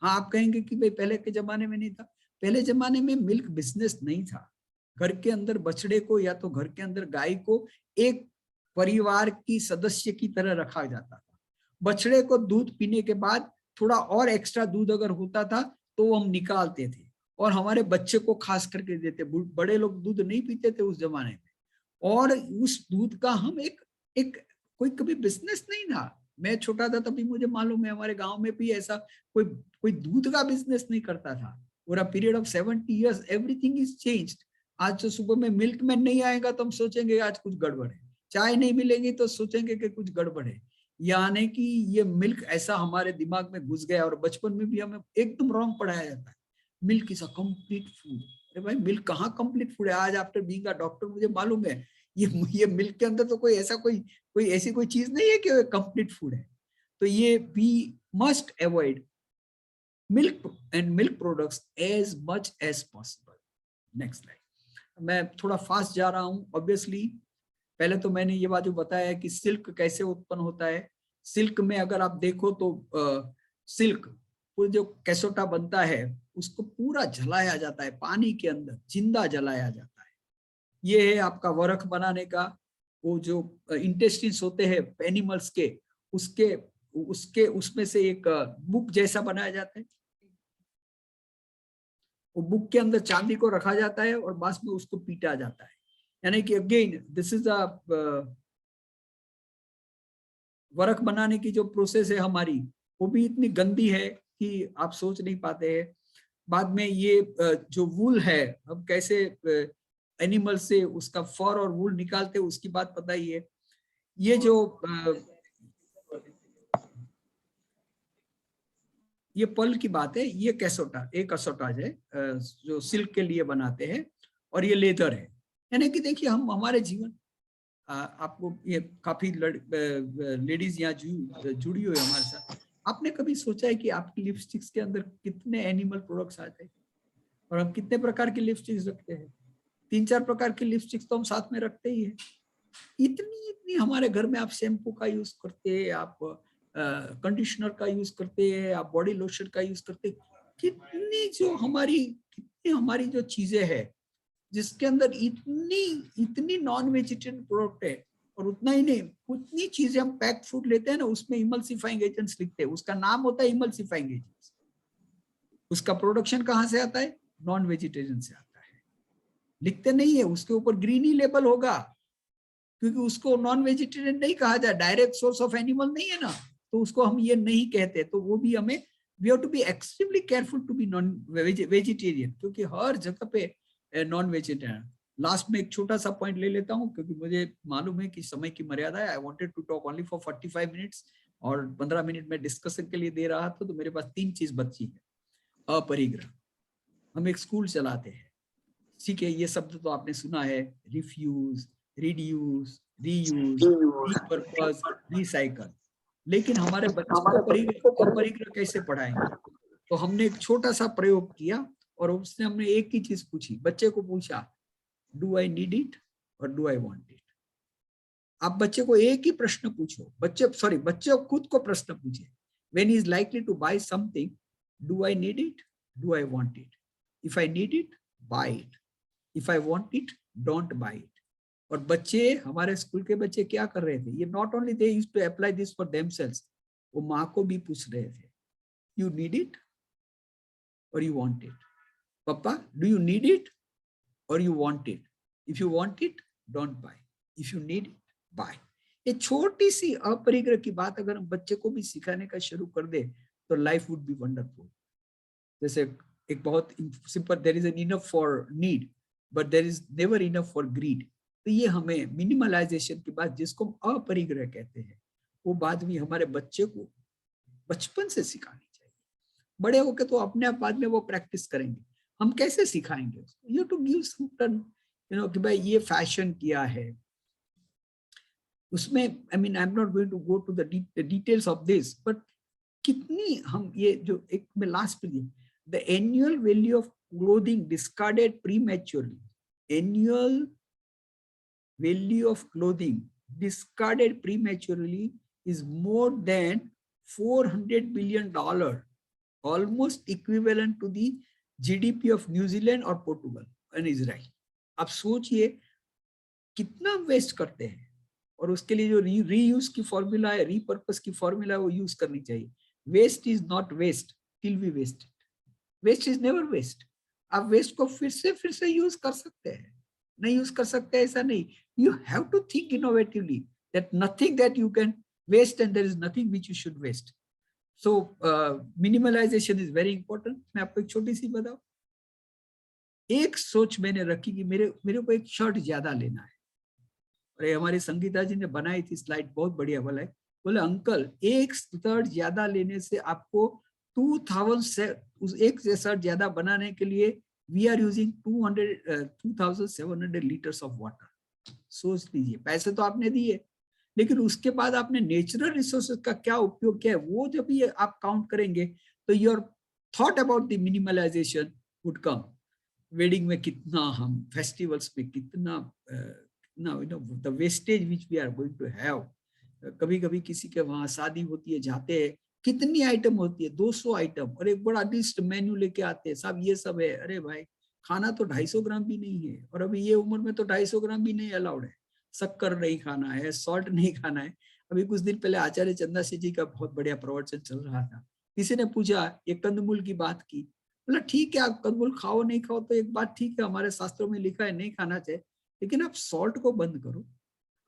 हाँ, आप कहेंगे कि भाई पहले के जमाने में नहीं था, पहले जमाने में मिल्क बिजनेस नहीं था। घर के अंदर बछड़े को या तो घर के अंदर गाय को एक परिवार की सदस्य की तरह रखा जाता था। बछड़े को दूध पीने के बाद थोड़ा और एक्स्ट्रा दूध अगर होता था तो वो हम निकालते थे और हमारे बच्चे को खास करके देते। बड़े लोग दूध नहीं पीते थे उस जमाने में, और उस दूध का हम एक कोई कभी बिजनेस नहीं था। मैं छोटा था तभी मुझे मालूम है, हमारे गांव में भी ऐसा कोई दूध का बिजनेस नहीं करता था। और a period of 70 years everything is changed. आज तो सुबह में मिल्क मैन नहीं आएगा तो हम सोचेंगे आज कुछ गड़बड़ है, चाय नहीं मिलेगी तो सोचेंगे कि कुछ गड़बड़ है। यानी कि ये मिल्क ऐसा हमारे दिमाग में घुस गया, और बचपन में भी हमें एकदम रॉन्ग पढ़ाया जाता है, milk is a complete food. अरे भाई, मिल्क कहाँ कंप्लीट फूड है? आज आफ्टर बीइंग अ डॉक्टर मुझे मालूम है ये मिल्क के अंदर तो कोई ऐसी कोई चीज नहीं है कि कंप्लीट फूड है। तो ये we must avoid milk and milk products as much as possible. Next slide. मैं थोड़ा फास्ट जा रहा हूँ। ऑब्वियसली पहले तो मैंने ये बात जो बताया कि सिल्क कैसे उत्पन्न होता है। सिल्क में अगर आप देखो तो सिल्क जो कैसोटा बनता है उसको पूरा जलाया जाता है, पानी के अंदर जिंदा जलाया जाता है। ये है आपका वरख बनाने का, वो जो इंटेस्टिन्स होते हैं एनिमल्स के, उसमें से एक बुक जैसा बनाया जाता है। वो बुक के अंदर चांदी को रखा जाता है और बाद में उसको पीटा जाता है। यानी कि अगेन दिस इज अ वरख बनाने की जो प्रोसेस है हमारी, वो भी इतनी गंदी है कि आप सोच नहीं पाते हैं। बाद में ये जो वूल है, हम कैसे एनिमल से उसका फर और वूल निकालते हैं उसकी बात पता ही है। ये जो ये पल की बात है, ये कैसोटा एक कसोटाज है जो सिल्क के लिए बनाते हैं, और ये लेदर है। यानी कि देखिए हम हमारे जीवन, आपको ये काफी लेडीज यहाँ जुड़ी हुई है हमारे साथ। आपने कभी सोचा है कि आपकी लिपस्टिक्स के अंदर कितने एनिमल प्रोडक्ट्स आते हैं, और हम कितने प्रकार की लिपस्टिक्स रखते हैं? 3-4 प्रकार की लिपस्टिक्स तो हम साथ में रखते ही है। इतनी हमारे घर में आप शैम्पू का यूज करते हैं, आप कंडीशनर का यूज करते हैं, आप बॉडी लोशन का यूज करते हैं। कितनी हमारी जो चीजें हैं जिसके अंदर इतनी नॉन वेजिटेरियन प्रोडक्ट है, और उतना ही नहीं, उतनी चीजें हम पैक्ड फूड लेते हैं ना, उसमें इमल्सिफाइंग एजेंट्स लिखते हैं, उसका नाम होता है इमल्सिफाइंग एजेंट्स। उसका प्रोडक्शन कहाँ से आता है? नॉन वेजिटेरियन से आता है। लिखते नहीं है, उसके ऊपर ग्रीन ही लेबल होगा, क्योंकि उसको नॉन वेजिटेरियन नहीं कहा जाए, डायरेक्ट सोर्स ऑफ एनिमल नहीं है ना, तो उसको हम ये नहीं कहते। तो वो भी हमें we have to be extremely careful to be non vegetarian, क्योंकि हर जगह पे नॉन वेजिटेरियन। लास्ट में एक छोटा सा पॉइंट ले लेता हूँ, क्योंकि मुझे मालूम है कि समय की मर्यादा है। I wanted to talk only for 45 minutes और 15 मिनट में डिस्कशन के लिए दे रहा था, तो मेरे पास 3 चीज बची है। अपरिग्रह, हम एक स्कूल चलाते हैं, ठीक है, ये शब्द तो आपने सुना है, refuse, reduce, reuse, repurpose, recycle. लेकिन हमारे बच्चों को अपरिग्रह कैसे पढ़ाएंगे? तो हमने एक छोटा सा प्रयोग किया और उसने हमने एक ही चीज पूछी, बच्चे को पूछा, डू आई नीड इट और डू आई वांट इट? आप बच्चे को एक ही प्रश्न पूछो, बच्चे खुद को प्रश्न पूछे, when he is likely to buy something, do I need it, do I want it? If I need it, buy it, if I want it, don't buy it. और बच्चे, हमारे स्कूल के बच्चे क्या कर रहे थे, ये not only they used to apply this for themselves, वो माँ को भी पूछ रहे थे, यू नीड इट और यू वांट इट? पापा, डू यू नीड इट और you want it? If you want it, don't buy, if you need it, buy. ये छोटी सी अपरिग्रह की बात अगर हम बच्चे को भी सिखाने का शुरू कर दे तो लाइफ वुड बी वंडरफुल। जैसे एक बहुत simple, there is an enough for need but there is never enough for greed. तो ये हमें मिनिमलाइजेशन की बात, जिसको हम अपरिग्रह कहते हैं, वो बात भी हमारे बच्चे को बचपन से सिखानी चाहिए। बड़े होकर तो अपने आप बाद में वो प्रैक्टिस करेंगे, हम कैसे सिखाएंगे उसको? यू टू गिव सम, कि भाई ये फैशन किया है, उसमें I mean I am not going to go to the details of this, but कितनी हम ये जो एक में लास्ट में, the annual value of clothing discarded prematurely, annual value of clothing discarded prematurely is more than $400 billion, almost equivalent to the GDP of New Zealand or Portugal and Israel. आप सोचिए कितना वेस्ट करते हैं, और उसके लिए जो रीयूज की फॉर्मूला है, रीपर्पस की फॉर्मूला है, वो यूज करनी चाहिए। Waste is not waste till we waste it, waste is never waste. आप वेस्ट को फिर से यूज कर सकते हैं, नहीं यूज कर सकते ऐसा नहीं। You have to think innovatively that nothing that you can waste and there is nothing which you should waste. So minimalization is very important. मैं आपको एक छोटी सी बताऊं, एक सोच मैंने रखी कि मेरे को एक शर्ट ज्यादा लेना है, और ये हमारी संगीता जी ने बनाई थी स्लाइड, बहुत बढ़िया बोला है। बोले अंकल, एक शर्ट ज्यादा लेने से आपको एक शर्ट ज्यादा बनाने के लिए we are using 2700 liters of water. सोच लीजिए, पैसे तो आपने दिए, लेकिन उसके बाद आपने नेचुरल रिसोर्सेज का क्या उपयोग किया है, वो जब ये आप काउंट करेंगे तो your thought about the minimalization would come. Wedding में कितना, हम फेस्टिवल्स में कितना, the wastage which we are going to have. कभी कभी किसी के वहां शादी होती है, जाते हैं, कितनी आइटम होती है, 200 आइटम, और एक बड़ा लिस्ट मेन्यू लेके आते हैं, सब ये सब है। अरे भाई, खाना तो 250 ग्राम भी नहीं है, और अभी ये उम्र में तो 250 ग्राम भी नहीं अलाउड है। शक्कर नहीं खाना है, सॉल्ट नहीं खाना है। अभी कुछ दिन पहले आचार्य चंदासी जी का बहुत बढ़िया प्रवचन चल रहा था, किसी ने पूछा, ये कंदमूल की बात की, बोला ठीक है, आप कंदमूल खाओ नहीं खाओ तो एक बात ठीक है, हमारे शास्त्रों में लिखा है नहीं खाना चाहिए, लेकिन आप सॉल्ट को बंद करो,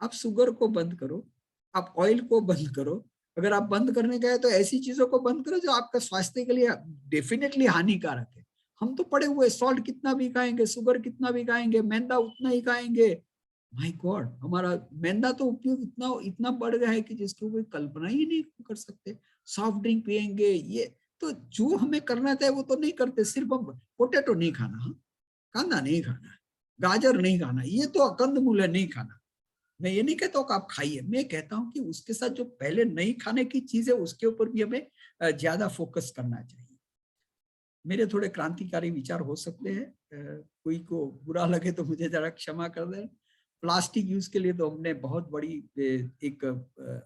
आप शुगर को बंद करो, आप ऑयल को बंद करो। अगर आप बंद करने गए तो ऐसी चीजों को बंद करो जो आपका स्वास्थ्य के लिए डेफिनेटली हानिकारक है। हम तो पड़े हुए, सॉल्ट कितना भी खाएंगे, शुगर कितना भी खाएंगे, मैदा उतना ही खाएंगे। माय गॉड, हमारा मैदा तो उपयोग इतना बढ़ गया है कि जिसकी कोई कल्पना ही नहीं कर सकते। सॉफ्ट ड्रिंक पियेंगे, ये तो जो हमें करना चाहिए वो तो नहीं करते। सिर्फ हम पोटैटो नहीं खाना, कांदा नहीं खाना, गाजर नहीं खाना, ये तो कंदमूल है, नहीं खाना। मैं ये नहीं कहता हूँ कि आप खाइए, मैं कहता हूँ कि उसके साथ जो पहले नहीं खाने की चीज है उसके ऊपर भी हमें ज्यादा फोकस करना चाहिए। मेरे थोड़े क्रांतिकारी विचार हो सकते हैं, कोई को बुरा लगे तो मुझे जरा क्षमा कर दें। प्लास्टिक यूज के लिए तो हमने बहुत बड़ी एक,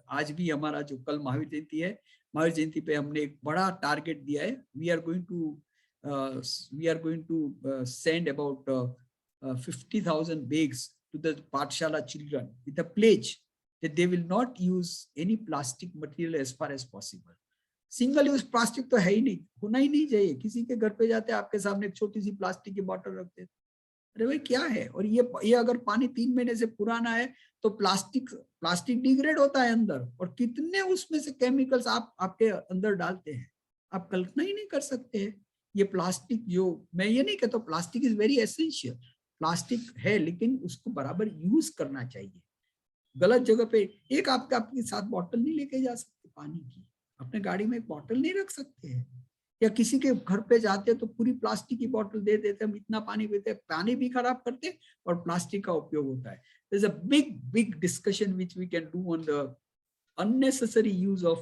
आज भी हमारा जो कल महावीर जयंती है, महावीर जयंती पे हमने एक बड़ा टारगेट दिया है। We are going to send about 50,000 bags to the Pathshala children with a pledge that they will not use any plastic material as far as possible. Single use plastic तो है ही नहीं, होना ही नहीं चाहिए। किसी के घर पे जाते हैं, आपके सामने एक छोटी सी प्लास्टिक की बोतल रखते हैं, अरे भाई क्या है। और ये अगर पानी 3 महीने से पुराना है तो प्लास्टिक डिग्रेड होता है अंदर, और कितने उसमें से केमिकल्स आप आपके अंदर डालते हैं। आप कल्पना ही नहीं कर सकते हैं। ये प्लास्टिक, जो मैं ये नहीं कहता plastic is very essential, plastic है लेकिन उसको बराबर यूज करना चाहिए। गलत जगह पे एक आपके साथ बॉटल नहीं लेके जा सकते पानी की, अपने गाड़ी में एक बॉटल नहीं रख सकते हैं, या किसी के घर पे जाते हैं तो पूरी प्लास्टिक की बॉटल दे देते, हम इतना पानी पीते हैं, पानी भी खराब करते हैं और प्लास्टिक का उपयोग होता है। There's a big discussion which we can do on the unnecessary use of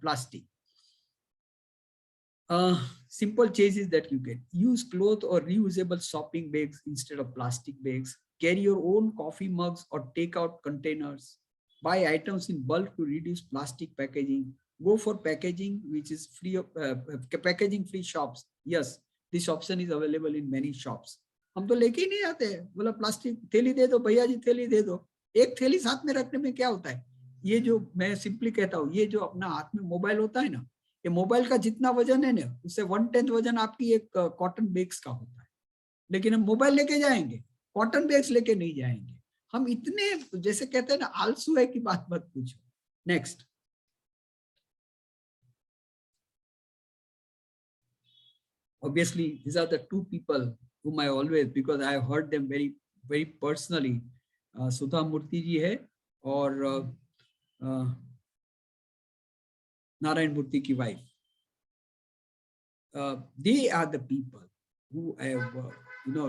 plastic. Simple changes that you can use: cloth or reusable shopping bags instead of plastic bags, carry your own coffee mugs or take out containers, buy items in bulk to reduce plastic packaging, go for packaging which is free of packaging free shops. Yes, this option is available in many shops. हम तो लेके ही नहीं आते हैं, बोला plastic थैली दे दो भैया जी, थैली दे दो। एक थैली साथ में रखने में क्या होता है, ये जो मैं सिंपली कहता हूँ, ये जो अपना हाथ में मोबाइल होता है ना, ये मोबाइल का जितना वजन है ना, उससे 1/10 वजन आपकी एक कॉटन बैग्स का होता है। लेकिन हम मोबाइल लेके जाएंगे, कॉटन बैग्स लेके नहीं जाएंगे। हम इतने, जैसे कहते हैं ना, आलसू है कि बात मत पूछो। Next, obviously these are the two people whom I always, because I have heard them very personally, Sudha Murthy ji hai और Narayan Murthy ki wife. They are the people who have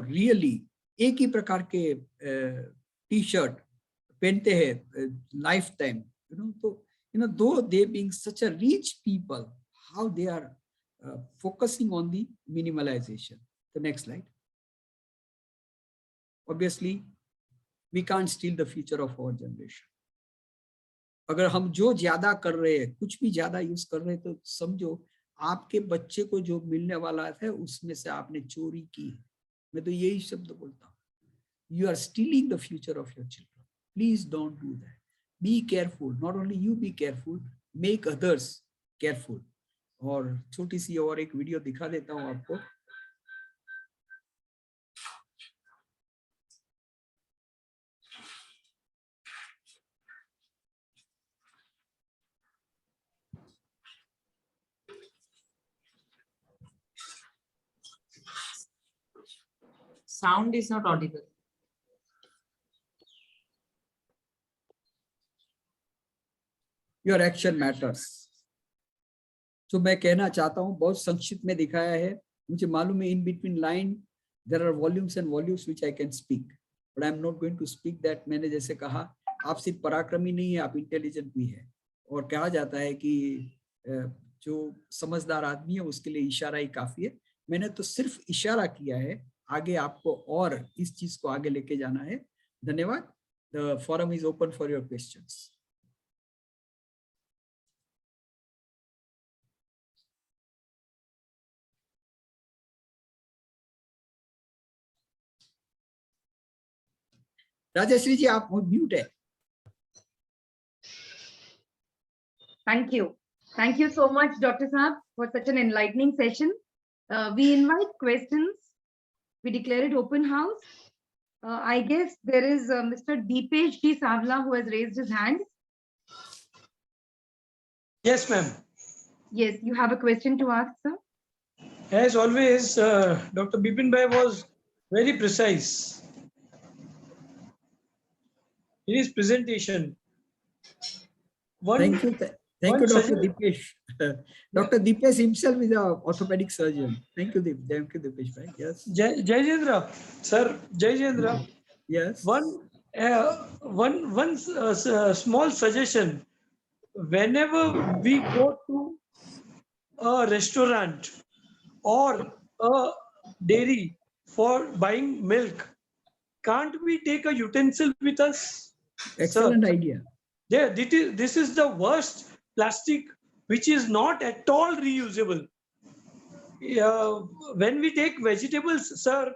really एक ही प्रकार के T-shirt पहनते हैं lifetime, तो though they being such a rich people, how they are focusing on the minimalization. The next slide. Obviously, we can't steal the future of our generation. अगर हम जो ज्यादा कर रहे हैं, कुछ भी ज्यादा यूज कर रहे हैं, तो समझो आपके बच्चे को जो मिलने वाला है उसमें से आपने चोरी की। मैं तो यही शब्द बोलता हूँ, you are stealing the future of your children. Please don't do that. Be careful. Not only you be careful, make others careful. और छोटी सी और एक वीडियो दिखा देता हूँ आपको। Sound is not audible. Your action matters. तो मैं कहना चाहता हूँ, बहुत संक्षिप्त में दिखाया है। मुझे मालूम है in between line there are volumes and volumes which I can speak, but I am not going to speak that. मैंने जैसे कहा, आप सिर्फ पराक्रमी नहीं है, आप इंटेलिजेंट भी है। और कहा जाता है कि जो समझदार आदमी है उसके लिए इशारा ही काफी है। मैंने तो सिर्फ इशारा किया है, आगे आपको और इस चीज को आगे लेके जाना है। धन्यवाद। The forum is open for your questions. Rajshree जी, आप म्यूट है। Thank you so much, Dr. Saab, for such an enlightening session. We invite questions. We declare it open house. I guess there is Mr. Deepesh G. Savla who has raised his hand. Yes, ma'am. Yes, you have a question to ask, sir. As always, Dr. Bipin Bhai was very precise in his presentation. Thank you, Dr. Deepesh. Dr. Deepesh himself is an orthopedic surgeon. Thank you, Deepesh bhai. Yes. Jayendra, sir, Jayendra. Yes. One small suggestion. Whenever we go to a restaurant or a dairy for buying milk, can't we take a utensil with us? Excellent Sir, idea. yeah, this is the worst plastic which is not at all reusable. When we take vegetables, sir,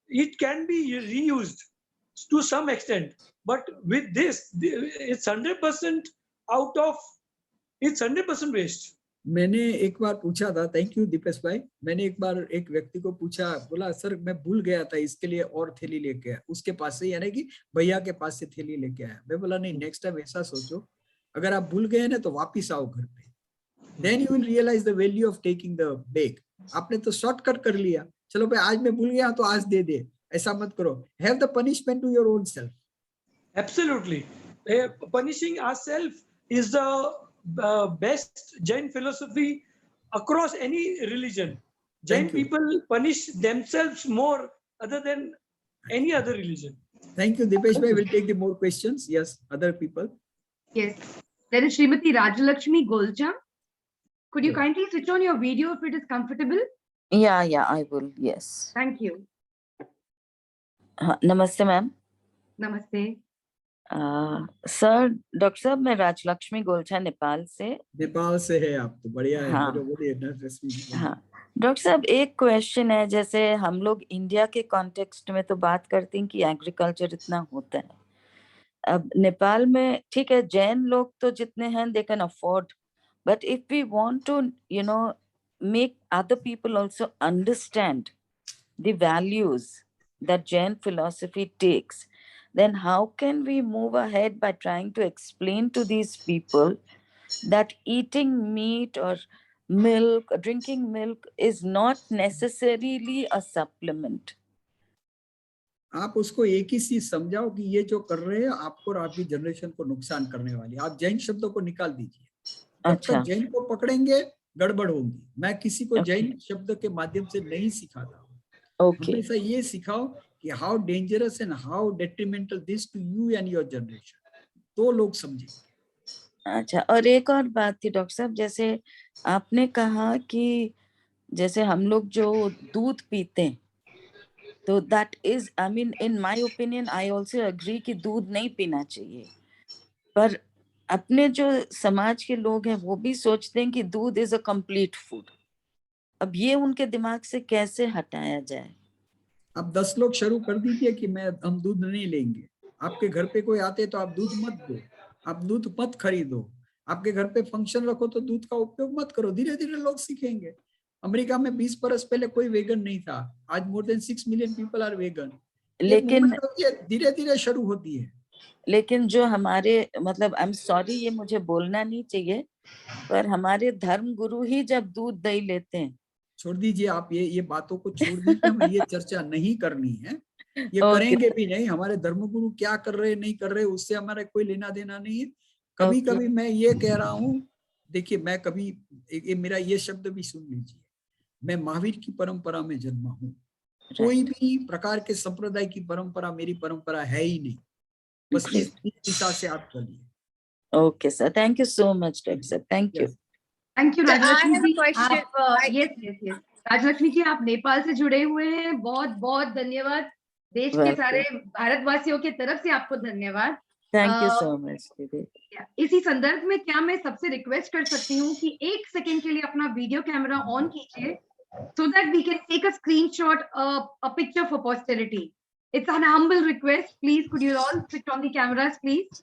it can be reused to some extent, but with this, it's 100% out of, it's 100% waste. मैंने एक बार पूछा था, thank you Dipesh भाई, मैंने एक बार एक व्यक्ति को पूछा, बोला सर मैं भूल गया था, इसके लिए और थैली लेके आया, उसके पास से, यानी कि भैया के पास से थैली लेके आया। मैं बोला नहीं, नेक्स्ट टाइम ऐसा सोचो, अगर आप भूल गए ना तो वापिस आओ घर पे, Then you will realize the value of taking the break. आपने तो शॉर्टकट कर लिया, चलो भाई आज मैं भूल गया तो आज दे दे, ऐसा मत करो. Have the punishment to your own self. Absolutely. Punishing ourselves is the best Jain philosophy across any religion. Jain Thank you. people punish themselves more other than any other religion. Thank you, Dipesh bhai. We'll take the more questions. Yes, other people. Yes. There is Srimati Rajalakshmi Golcha. Could you Yeah. kindly switch on your video if it is comfortable? Yeah, I will. Yes. Thank you. नमस्ते ma'am. Namaste. Sir, doctor साहब, मैं राजलक्ष्मी गोलछा नेपाल से. नेपाल से है आप तो, बढ़िया है. हाँ. बोलिए ना, रश्मि. हाँ डॉक्टर साहब, एक क्वेश्चन है. जैसे हम लोग इंडिया के कॉन्टेक्स्ट में तो बात करते हैं कि एग्रीकल्चर इतना होता है. अब नेपाल में ठीक है, जैन लोग तो जितने हैं they can afford, but if we want to make other people also understand the values that Jain philosophy takes, then how can we move ahead by trying to explain to these people that eating meat or milk, or drinking milk is not necessarily a supplement? आप उसको एक ही चीज समझाओ कि ये जो कर रहे हैं आपको और आपकी जनरेशन को नुकसान करने वाली. आप जैन शब्दों को निकाल दीजिए. जब तक जैन को पकड़ेंगे गड़बड़ होगी. मैं किसी को जैन शब्द के माध्यम से नहीं सिखाता. हमेशा ये सिखाओ कि how dangerous and how detrimental this to you and your generation, तो लोग समझेंगे. अच्छा, और एक और बात थी डॉक्टर साहब, जैसे आपने कहा कि जैसे हम लोग जो दूध पीते हैं तो that is, I mean in my opinion I also agree कि दूध नहीं पीना चाहिए, पर अपने जो समाज के लोग हैं वो भी सोचते हैं कि दूध इज अ कंप्लीट फूड. अब ये उनके दिमाग से कैसे हटाया जाए? अब 10 लोग शुरू कर दीजिए कि हम दूध नहीं लेंगे. आपके घर पे कोई आते तो आप दूध मत दो, आप दूध मत खरीदो. आपके घर पे फंक्शन रखो तो दूध का उपयोग मत करो. धीरे धीरे लोग सीखेंगे. अमेरिका में 20 बरस पहले कोई वेगन नहीं था. आज more than 6 million people are vegan. लेकिन धीरे धीरे शुरू होती है. लेकिन जो हमारे, मतलब आई एम सॉरी ये मुझे बोलना नहीं चाहिए, पर हमारे धर्म गुरु ही जब दूध दही लेते हैं. छोड़ दीजिए आप ये बातों को छोड़ दीजिए. हमें ये चर्चा नहीं करनी है. ये करेंगे भी नहीं. हमारे धर्मगुरु क्या कर रहे नहीं कर रहे उससे हमारा कोई लेना देना नहीं है. कभी कभी मैं ये कह रहा हूँ, देखिए मैं कभी मेरा ये शब्द भी सुन लीजिए, मैं महावीर की परंपरा में जन्मा हूँ. कोई भी प्रकार के संप्रदाय की परंपरा मेरी परंपरा है ही नहीं. बस इस दिशा से आप चलिए. Okay sir, thank you so much doctor sir. Thank you. Thank you Rajalakshmi ji. question. Yes Rajalakshmi ji, आप नेपाल से जुड़े हुए हैं. बहुत बहुत धन्यवाद. देश के सारे भारतवासियों की तरफ से आपको धन्यवाद. थैंक यू सो मच दीदी. इसी संदर्भ में क्या मैं सबसे रिक्वेस्ट कर सकती हूँ कि 1 सेकेंड के लिए अपना वीडियो कैमरा ऑन कीजिए, so that we can take a screenshot, a picture for posterity. It's an humble request. Please, could you all switch on the cameras, please?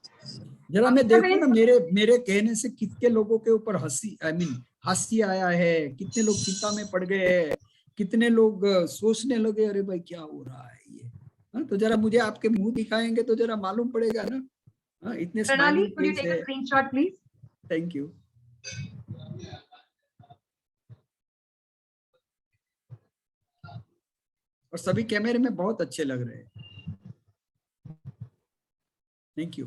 जरा मैं देखूं ना मेरे कहने से कितने लोगों के ऊपर हास्य आया है, कितने लोग चिंता में पड़ गए हैं, कितने लोग सोचने लगे अरे भाई क्या हो रहा है ये. तो जरा मुझे आपके मुंह दिखाएंगे तो जरा मालूम पड़ेगा ना. इतने Pranali, could you take a screenshot, please? Thank you. और सभी कैमरे में बहुत अच्छे लग रहे हैं. Thank you.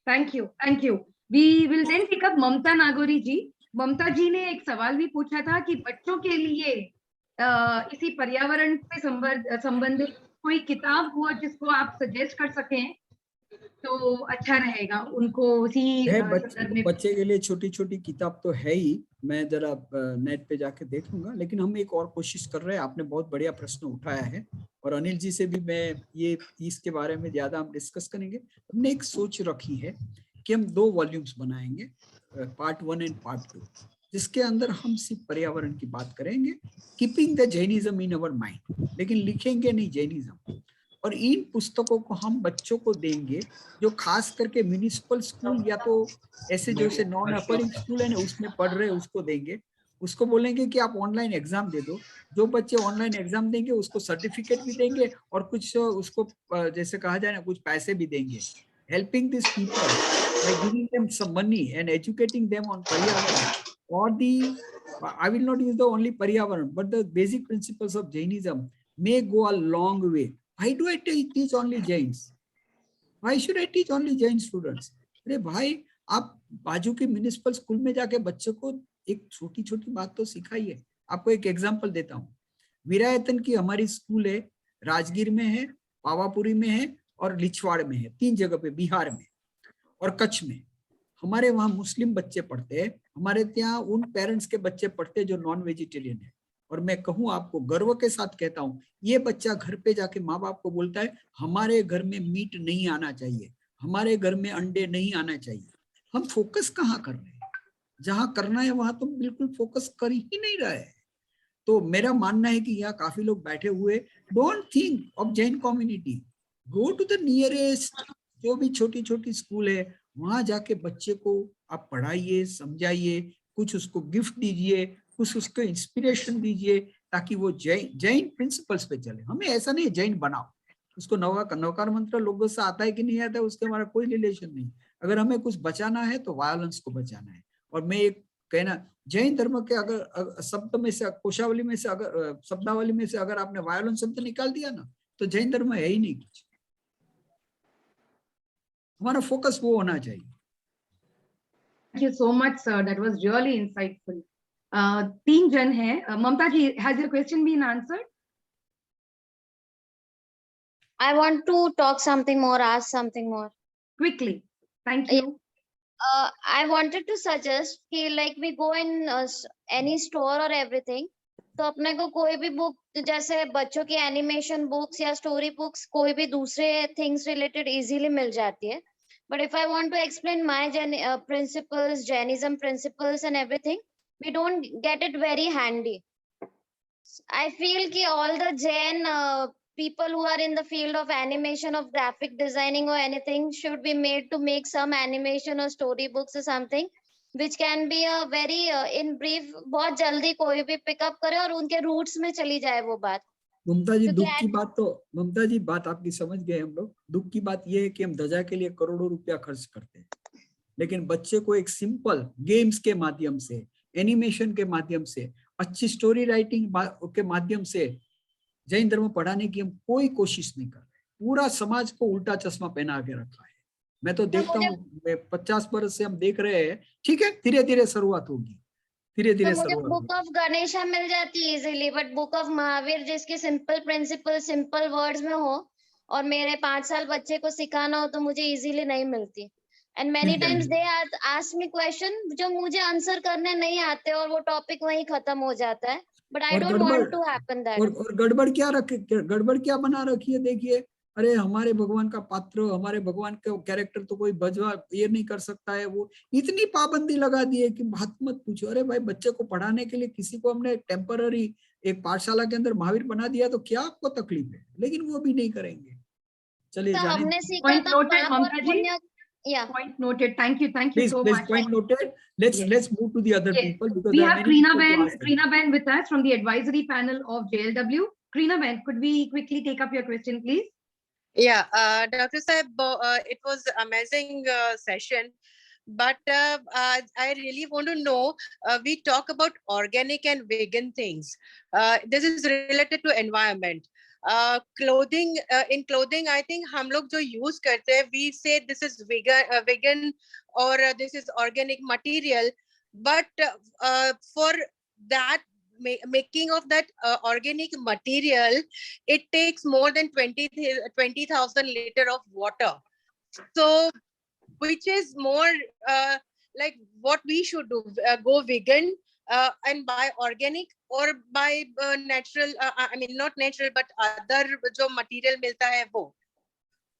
Thank you. Thank you. We will then pick up ममता नागोरी जी. ममता जी ने एक सवाल भी पूछा था कि बच्चों के लिए इसी पर्यावरण से संबंधित कोई किताब हो जिसको आप सजेस्ट कर सकें तो अच्छा रहेगा उनको. उसी बच्चे के लिए छोटी छोटी किताब तो है ही. मैं जरा नेट पे जाके देख लूंगा. लेकिन हम एक और कोशिश कर रहे हैं. आपने बहुत बढ़िया प्रश्न उठाया है और अनिल जी से भी मैं ये इसके बारे में ज्यादा हम डिस्कस करेंगे. हमने एक सोच रखी है कि हम 2 वॉल्यूम्स बनाएंगे, पार्ट 1 एंड पार्ट 2, जिसके अंदर हम सिर्फ पर्यावरण की बात करेंगे, keeping the Jainism in our mind, लेकिन लिखेंगे नहीं जैनिज्म. और इन पुस्तकों को हम बच्चों को देंगे जो खास करके म्यूनिसिपल स्कूल या तो ऐसे जैसे नॉन अफरिंग स्कूल है ना उसमें पढ़ रहे हैं उसको देंगे. उसको बोलेंगे कि आप ऑनलाइन एग्जाम दे दो. जो बच्चे ऑनलाइन एग्जाम देंगे उसको सर्टिफिकेट भी देंगे और कुछ उसको जैसे कहा जाए ना कुछ पैसे भी देंगे. Helping this people by giving them some money and educating them on पर्यावरण or I will not use the only Paryavaran, but the basic principles of Jainism may go a long way. Why do I teach only Jains? Why should I teach only Jain students? अरे भाई, आप बाजू के municipal school में जाके बच्चों को एक छोटी छोटी बात तो सिखाइए। आपको एक एग्जांपल देता हूँ। वीरायतन की हमारी स्कूल है, राजगीर में है, पावापुरी में है और लिछवाड़ में है, 3 जगह पे, बिहार में और कच्छ में। हमारे वहाँ मुस्लिम बच्चे पढ़ते हैं, हमारे यहाँ उन पेरेंट्स के बच्चे पढ़ते हैं जो नॉन वेजिटेरियन है। और मैं कहूँ आपको, गर्व के साथ कहता हूँ, ये बच्चा घर पे जाके माँ बाप को बोलता है हमारे घर में मीट नहीं आना चाहिए, हमारे घर में अंडे नहीं आना चाहिए। हम फोकस कहाँ कर रहे हैं? जहाँ करना है वहां तो बिल्कुल फोकस कर ही नहीं रहे हैं। तो मेरा मानना है कि यहाँ काफी लोग बैठे हुए, don't think of Jain community, go to the nearest जो भी छोटी छोटी स्कूल है, वहां जाके बच्चे को आप पढ़ाइए, समझाइए, कुछ उसको गिफ्ट दीजिए, कुछ उसको इंस्पिरेशन दीजिए, ताकि वो जैन प्रिंसिपल्स पे चले। हमें ऐसा नहीं जैन बनाओ, उसको नवकार मंत्र लोगों से आता है कि नहीं आता है उसके हमारा कोई रिलेशन नहीं। अगर हमें कुछ बचाना है तो वायलेंस को बचाना है। और मैं एक कहना, जैन धर्म के अगर शब्द में से, कोशावली में से, अगर शब्दावली में से अगर आपने वायलेंस शब्द निकाल दिया ना, तो जैन धर्म है ही नहीं कुछ। हमारा फोकस वो होना चाहिए। Thank you so much, sir. That was really insightful. 3 जन हैं। Mamta ji, has your question been answered? I want to talk something more, ask something more. Quickly. Thank you. I wanted to suggest कि like we go in any store or everything, तो अपने को कोई भी book, जैसे बच्चों की animation books या स्टोरी बुक्स, कोई भी दूसरे थिंग्स रिलेटेड इजीली मिल जाती है। But if I want to explain my principles, Jainism principles and everything, we don't get it very handy. I feel कि all the Jain people who are in the field of animation, of graphic designing or anything, should be made to make some animation or story books or something, which can be a very in brief, बहुत जल्दी कोई भी pick up करे और उनके roots में चली जाए वो बात। ममता जी, दुख की बात तो, ममता जी बात आपकी समझ गए हम लोग। दुख की बात ये है कि हम ध्वजा के लिए करोड़ों रुपया खर्च करते हैं, लेकिन बच्चे को एक सिंपल गेम्स के माध्यम से, एनिमेशन के माध्यम से, अच्छी स्टोरी राइटिंग के माध्यम से जैन धर्म पढ़ाने की हम कोई कोशिश नहीं कर रहे। पूरा समाज को उल्टा चश्मा पहना के रखा है। मैं तो देखता हूँ, 50 वर्ष से हम देख रहे हैं। ठीक है, धीरे धीरे शुरुआत होगी, धीरे धीरे मुझे शुरुआत बुक ऑफ गणेशा मिल जाती है easily, but book of Mahavir जिसके सिंपल प्रिंसिपल सिंपल वर्ड्स में हो और मेरे 5 साल बच्चे को सिखाना हो, तो मुझे इजीली नहीं मिलती। And many times they ask me question जो मुझे आंसर करने नहीं आते और वो टॉपिक वहीं खत्म हो जाता है। But I don't want to happen that. और गड़बड़ क्या गड़बड़ क्या बना रखी है, देखिए। अरे हमारे भगवान का पात्र, हमारे भगवान का कैरेक्टर तो कोई बजवा ये नहीं कर सकता है। वो इतनी पाबंदी लगा दी है कि बात मत पूछो। अरे भाई, बच्चे को पढ़ाने के लिए किसी को हमने टेम्पररी एक पाठशाला के अंदर महावीर बना दिया तो क्या आपको तकलीफ है? लेकिन वो भी नहीं करेंगे। चलिए, तो जाने हमने सीखा Point था noted, पाप और Mamta ji. पुण्य। Yeah. Point noted. Thank you. Thank you please, so please, much. point noted. Let's move to the other Yes. people, because We there are have many people to ask them. Krina Ben with us from the advisory panel of JLW. Krina Ben, could we quickly take up your question, please? Yeah, Dr. Saib, it was amazing session, but I really want to know, we talk about organic and vegan things. This is related to environment. Clothing, in clothing, I think हम लोग जो use करते हैं, we say this is vegan or this is organic material, but for that making of that organic material, it takes more than 20,000 liter of water. So which is more like what we should do, go vegan and buy organic or buy natural, I mean not natural but other जो material मिलता है वो।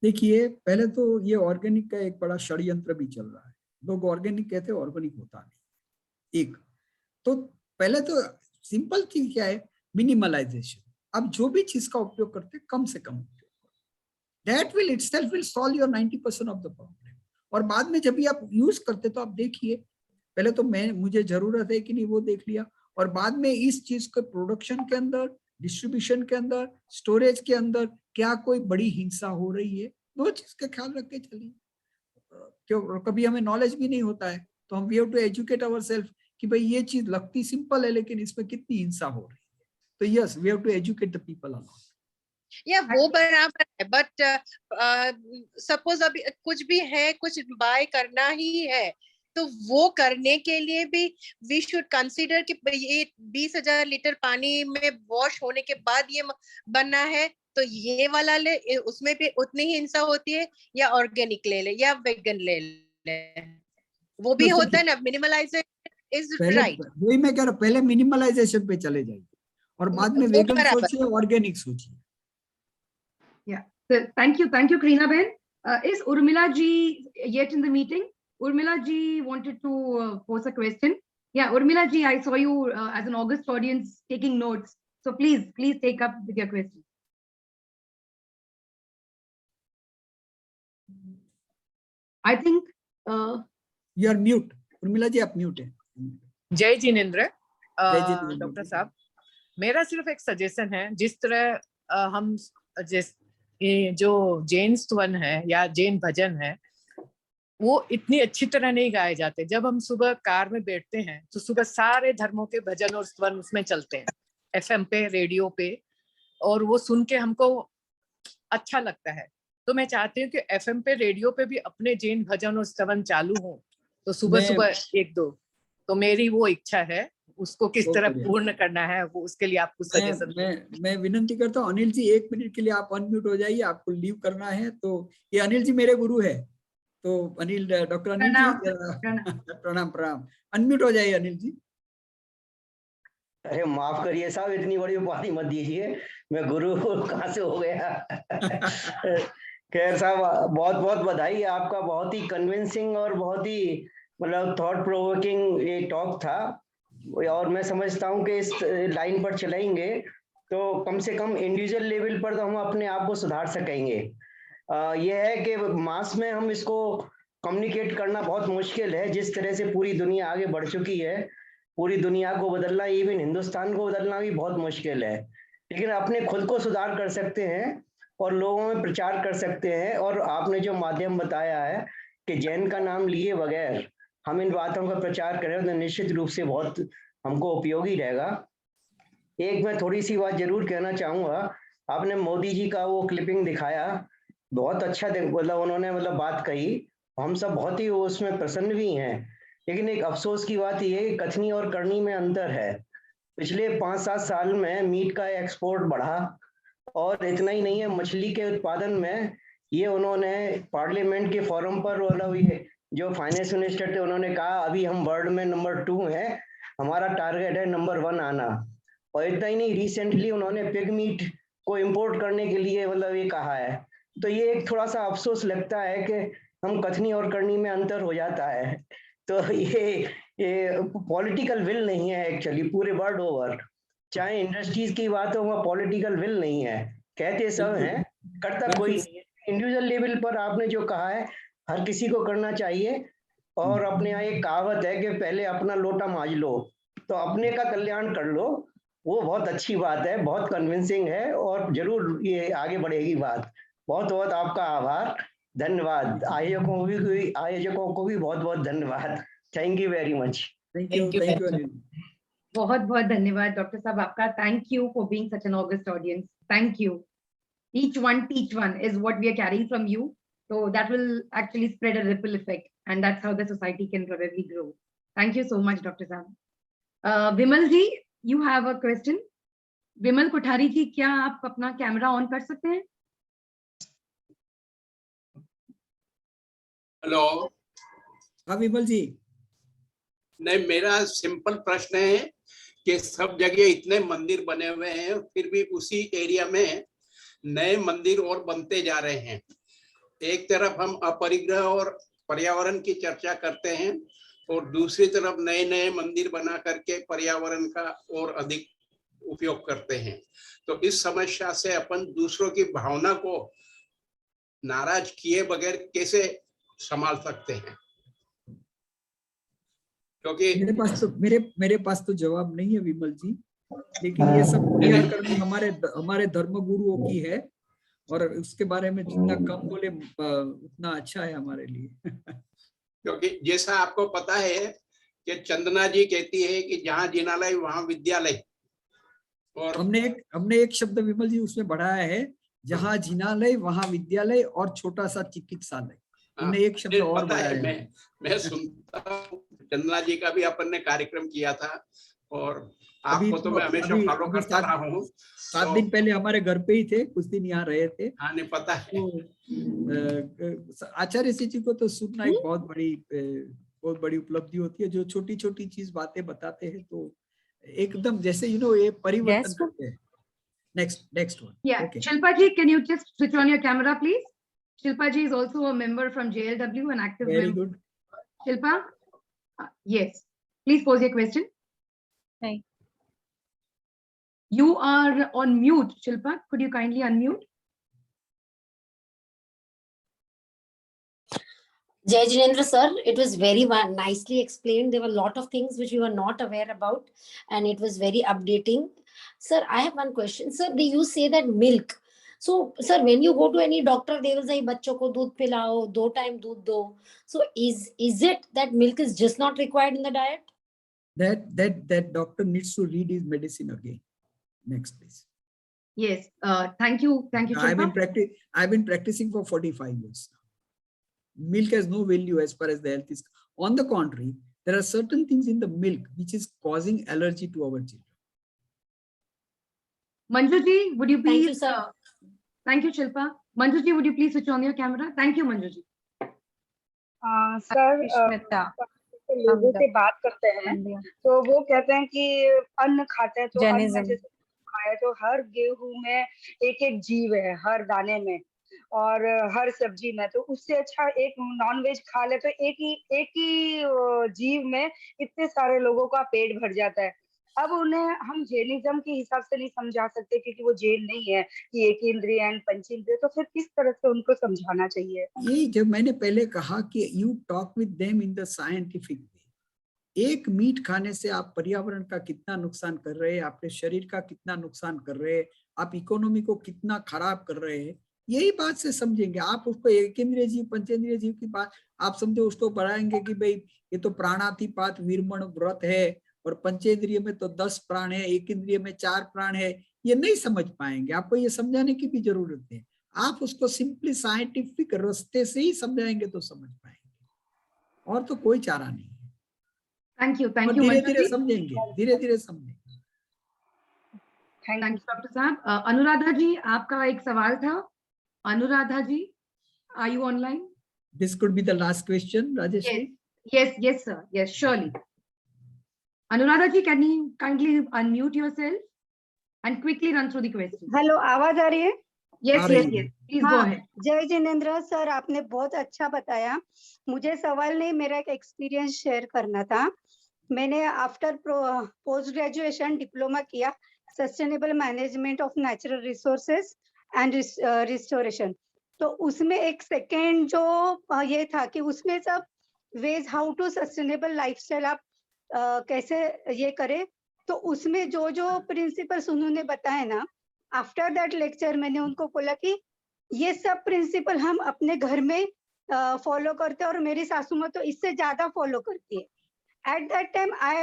देखिए, पहले तो ये organic का एक बड़ा षड्यंत्र भी चल रहा है। लोग ऑर्गेनिक कहते हैं, ऑर्गेनिक होता नहीं। एक तो पहले तो सिंपल चीज क्या है, मिनिमलाइजेशन। अब जो भी चीज का उपयोग करते हैं, कम से कम उपयोग करो। That will itself will solve your 90% of the problem. और बाद में जब भी आप यूज करते तो आप देखिए, पहले तो मुझे जरूरत है कि नहीं वो देख लिया, और बाद में इस चीज के प्रोडक्शन के अंदर, डिस्ट्रीब्यूशन के अंदर, स्टोरेज के अंदर क्या कोई बड़ी हिंसा हो रही है, दो चीज का ख्याल रख के चलिए। क्यों कभी हमें नॉलेज भी नहीं होता है, तो हम we have to educate ourself कि भाई ये चीज लगती सिंपल है लेकिन इसमें कितनी हिंसा हो रही है। तो yes, we have to educate the people a lot. या वो बराबर है, बट सपोज अभी कुछ भी है, कुछ बाय करना ही है, तो वो करने के लिए भी वी शुड कंसीडर कि ये 20,000 लीटर पानी में वॉश होने के बाद ये बनना है, तो ये वाला ले, उसमें भी उतनी ही हिंसा होती है, या ऑर्गेनिक ले ले या वेगन ले ले, वो भी होता है ना। मिनिमलाइजेशन इज राइट। वही मैं कह रहा हूँ, पहले मिनिमलाइजेशन पे चले जाइए और बाद में वेगन सोचिए, ऑर्गेनिक सोचिए। Yeah. So thank you, Karina Ben. Is Urmila ji yet in the meeting? Urmila ji wanted to pose a question. Yeah, Urmila ji, I saw you as an August audience taking notes. So please take up with your question. I think You are mute. Urmila ji, आप mute हैं। जय जिनेंद्र। जय Jinendra. Doctor साहब, मेरा सिर्फ एक suggestion है, जिस तरह हम ये जो जैन स्तवन है या जैन भजन है, वो इतनी अच्छी तरह नहीं गाए जाते। जब हम सुबह कार में बैठते हैं तो सुबह सारे धर्मों के भजन और स्तवन उसमें चलते हैं, FM पे, रेडियो पे, और वो सुन के हमको अच्छा लगता है। तो मैं चाहती हूँ कि FM पे, रेडियो पे भी अपने जैन भजन और स्तवन चालू हो, तो सुबह सुबह 1-2। तो मेरी वो इच्छा है, उसको किस तरह पूर्ण करना है, वो उसके लिए आपको सजेशन। मैं विनंती करता हूँ अनिल जी, 1 मिनट के लिए आप अनम्यूट हो जाइए, आपको लीव करना है। तो ये अनिल जी मेरे गुरु है, तो अनिल, डॉक्टर अनिल जी प्रणाम। अनम्यूट हो जाइए अनिल जी। अरे माफ करिए साहब, इतनी बड़ी उपाधि मत दीजिए, मैं गुरु कहाँ से हो गया। खैर साहब, बहुत बहुत बधाई, आपका बहुत ही कन्विंसिंग और बहुत ही मतलब थॉट प्रोवोकिंग ये टॉक था, और मैं समझता हूँ कि इस लाइन पर चलेंगे तो कम से कम इंडिविजुअल लेवल पर तो हम अपने आप को सुधार सकेंगे। यह है कि मास में हम इसको कम्युनिकेट करना बहुत मुश्किल है, जिस तरह से पूरी दुनिया आगे बढ़ चुकी है। पूरी दुनिया को बदलना, इवन हिंदुस्तान को बदलना भी बहुत मुश्किल है, लेकिन अपने खुद को सुधार कर सकते हैं और लोगों में प्रचार कर सकते हैं। और आपने जो माध्यम बताया है कि जैन का नाम लिए बगैर हम इन बातों का प्रचार करें तो निश्चित रूप से बहुत हमको उपयोगी रहेगा। एक मैं थोड़ी सी बात जरूर कहना चाहूँगा, आपने मोदी जी का वो क्लिपिंग दिखाया, बहुत अच्छा मतलब उन्होंने मतलब बात कही, हम सब बहुत ही उसमें प्रसन्न भी हैं। लेकिन एक अफसोस की बात ये है कि कथनी और करनी में अंतर है। पिछले 5-7 साल में मीट का एक्सपोर्ट बढ़ा, और इतना ही नहीं है, मछली के उत्पादन में ये उन्होंने पार्लियामेंट के फोरम पर मतलब ये जो फाइनेंस मिनिस्टर थे उन्होंने कहा अभी हम वर्ल्ड में नंबर 2 हैं, हमारा टारगेट है नंबर 1 आना। और इतना ही नहीं, रिसेंटली उन्होंने पिग मीट को इंपोर्ट करने के लिए मतलब ये कहा है। तो ये एक थोड़ा सा अफसोस लगता है कि हम कथनी और करनी में अंतर हो जाता है। तो ये पॉलिटिकल विल नहीं है एक्चुअली पूरे वर्ल्ड ओवर, चाहे इंडस्ट्रीज की बात हो, वहाँ पॉलिटिकल विल नहीं है, कहते सब हैं, करता कोई नहीं है। इंडिविजुअल लेवल पर आपने जो कहा है हर किसी को करना चाहिए। और अपने यहाँ एक कहावत है कि पहले अपना लोटा मांज लो, तो अपने का कल्याण कर लो, वो बहुत अच्छी बात है, बहुत कन्विंसिंग है, और जरूर ये आगे बढ़ेगी बात। बहुत बहुत आपका आभार, धन्यवाद। आयोजकों को भी बहुत बहुत धन्यवाद। Thank you very much. Thank you. बहुत बहुत धन्यवाद डॉक्टर साहब आपका। Thank you for being such an August audience. Thank you. Each one teach one is what we are carrying from you. So that will actually spread a ripple effect, and that's how the society can probably grow. Thank you so much, Dr. Sam. Vimal ji, you have a question. Vimal Kothari ji, क्या आप अपना camera on कर सकते हैं? Hello. हाँ विमल जी। नहीं, मेरा simple प्रश्न है कि सब जगह इतने मंदिर बने हुए हैं, फिर भी उसी एरिया में नए मंदिर और बनते जा रहे हैं। एक तरफ हम अपरिग्रह और पर्यावरण की चर्चा करते हैं, और दूसरी तरफ नए नए मंदिर बना करके पर्यावरण का और अधिक उपयोग करते हैं। तो इस समस्या से अपन दूसरों की भावना को नाराज किए बगैर कैसे संभाल सकते हैं? क्योंकि मेरे पास तो जवाब नहीं है विमल जी, लेकिन ये सब क्लियर करनी हमारे धर्म गुरुओं की है, और उसके बारे में जितना कम बोले उतना अच्छा है हमारे लिए। क्योंकि जैसा आपको पता है कि चंदना जी कहती है कि जहाँ जिनालय वहाँ विद्यालय, और हमने एक शब्द विमल जी उसमें बढ़ाया है, जहाँ जिनालय वहाँ विद्यालय और छोटा सा चिकित्सालय। हमने एक शब्द और पता बढ़ाया है, है। मैं सुनता हूँ, चंदना जी का भी अपन ने कार्यक्रम किया था, और आपको तो मैं हमेशा फॉलो करता रहा हूँ। 7 दिन पहले हमारे घर पे ही थे, कुछ दिन यहाँ रहे थे। हाँ, नहीं पता है। तो आचार्य जी को तो सुनना एक बहुत बड़ी उपलब्धि होती है, जो छोटी छोटी चीज बातें बताते हैं, तो एकदम जैसे ये परिवर्तन करते हैं। Next one. Yeah, Okay. Shilpa ji, can you just switch on your camera, please? Shilpa ji is also a member from JLW, an active Very member. good. Shilpa, yes, please pose your question. Hi. You are on mute, Shilpa. Could you kindly unmute? Jai Jinendra sir, it was very nicely explained. There were a lot of things which we were not aware about, and it was very updating. Sir, I have one question. Sir, you say that milk. So, sir, when you go to any doctor, they will say, "Bachcho ko doodh pilao, 2 time doodh do." So, is it that milk is just not required in the diet? That doctor needs to read his medicine again. Next, please. Yes. Thank you, Shilpa. I've been practicing for 45 years. Milk has no value as far as the health is. On the contrary, there are certain things in the milk which is causing allergy to our children. Manju ji, would you please? Thank you, sir. Thank you, Shilpa. Manju ji, would you please switch on your camera? Thank you, Manju ji. Sir, लोगों से बात करते हैं तो वो कहते हैं कि अन्न खाते हैं तो अन्न में जैसे खाए तो हर गेहूं में एक एक जीव है, हर दाने में और हर सब्जी में, तो उससे अच्छा एक नॉनवेज खा ले तो एक ही जीव में इतने सारे लोगों का पेट भर जाता है। अब उन्हें हम जैनिज्म के हिसाब से नहीं समझा सकते क्योंकि वो जैन नहीं है कि एक इंद्रिय एंड पंचेंद्रिय, तो फिर किस तरह से उनको समझाना चाहिए? ये जब मैंने पहले कहा कि you talk with them in the scientific way, एक मीट खाने से आप पर्यावरण का कितना नुकसान कर रहे हैं, आपके शरीर का कितना नुकसान कर रहे हैं, आप इकोनॉमी को कितना खराब कर रहे हैं, यही बात से समझेंगे। आप उसको एक इंद्रिय जीव पंचेंद्रिय जीव की बात आप समझो, उसको बढ़ाएंगे कि भाई ये तो प्राणातिपात वीरमण व्रत है और पंचेंद्रिय में तो 10 प्राण है, एक इंद्रिय में 4 प्राण है, ये नहीं समझ पाएंगे। आपको ये समझाने की भी जरूरत है। आप उसको सिंपली साइंटिफिक रास्ते से ही समझाएंगे तो समझ पाएंगे, और तो कोई चारा नहीं है। थैंक यू धीरे धीरे समझेंगे। थैंक यू डॉक्टर साहब। अनुराधा जी, आपका एक सवाल था। अनुराधा जी, are you online? This could be the last question, Rajesh. Yes, sir. Yes, surely. Anuradha ji, can you kindly unmute yourself and quickly run through the question? Hello, आवाज आ रही है? Yes. Please go ahead. जय Jinendra sir, आपने बहुत अच्छा बताया। मुझे सवाल नहीं, मेरा एक एक्सपीरियंस शेयर करना था। मैंने आफ्टर पोस्ट ग्रेजुएशन डिप्लोमा किया sustainable management of natural resources and restoration. तो उसमें एक सेकेंड जो ये था कि उसमें सब veg how to sustainable lifestyle आप कैसे ये करें, तो उसमें जो प्रिंसिपल्स उन्होंने बताए ना, आफ्टर दैट लेक्चर मैंने उनको बोला कि ये सब प्रिंसिपल हम अपने घर में फॉलो करते हैं और मेरी सासू माँ तो इससे ज्यादा फॉलो करती है। At that time I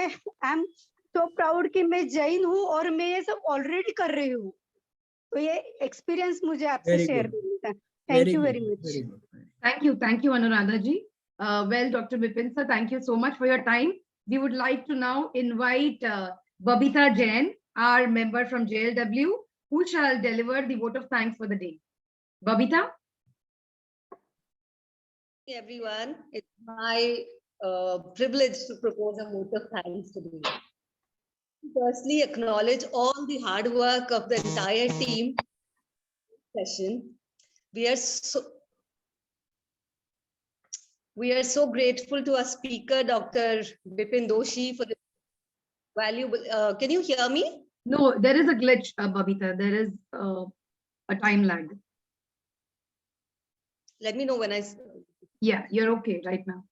am so proud कि मैं जैन हूँ और मैं ये सब ऑलरेडी कर रही हूँ। तो ये एक्सपीरियंस मुझे आपसे शेयर करना था। Thank you very much. Thank you, Anuradha ji. Well, Dr. Bipin sir, thank you so much for your time. We would like to now invite Babita Jain, our member from JLW, who shall deliver the vote of thanks for the day. Babita? Everyone, it's my privilege to propose a vote of thanks today. Firstly, acknowledge all the hard work of the entire team session. We are so grateful to our speaker, Dr. Bipin Doshi, for the valuable. Can you hear me? No, there is a glitch, Babita. There is a time lag. Let me know when I. Yeah, you're okay right now.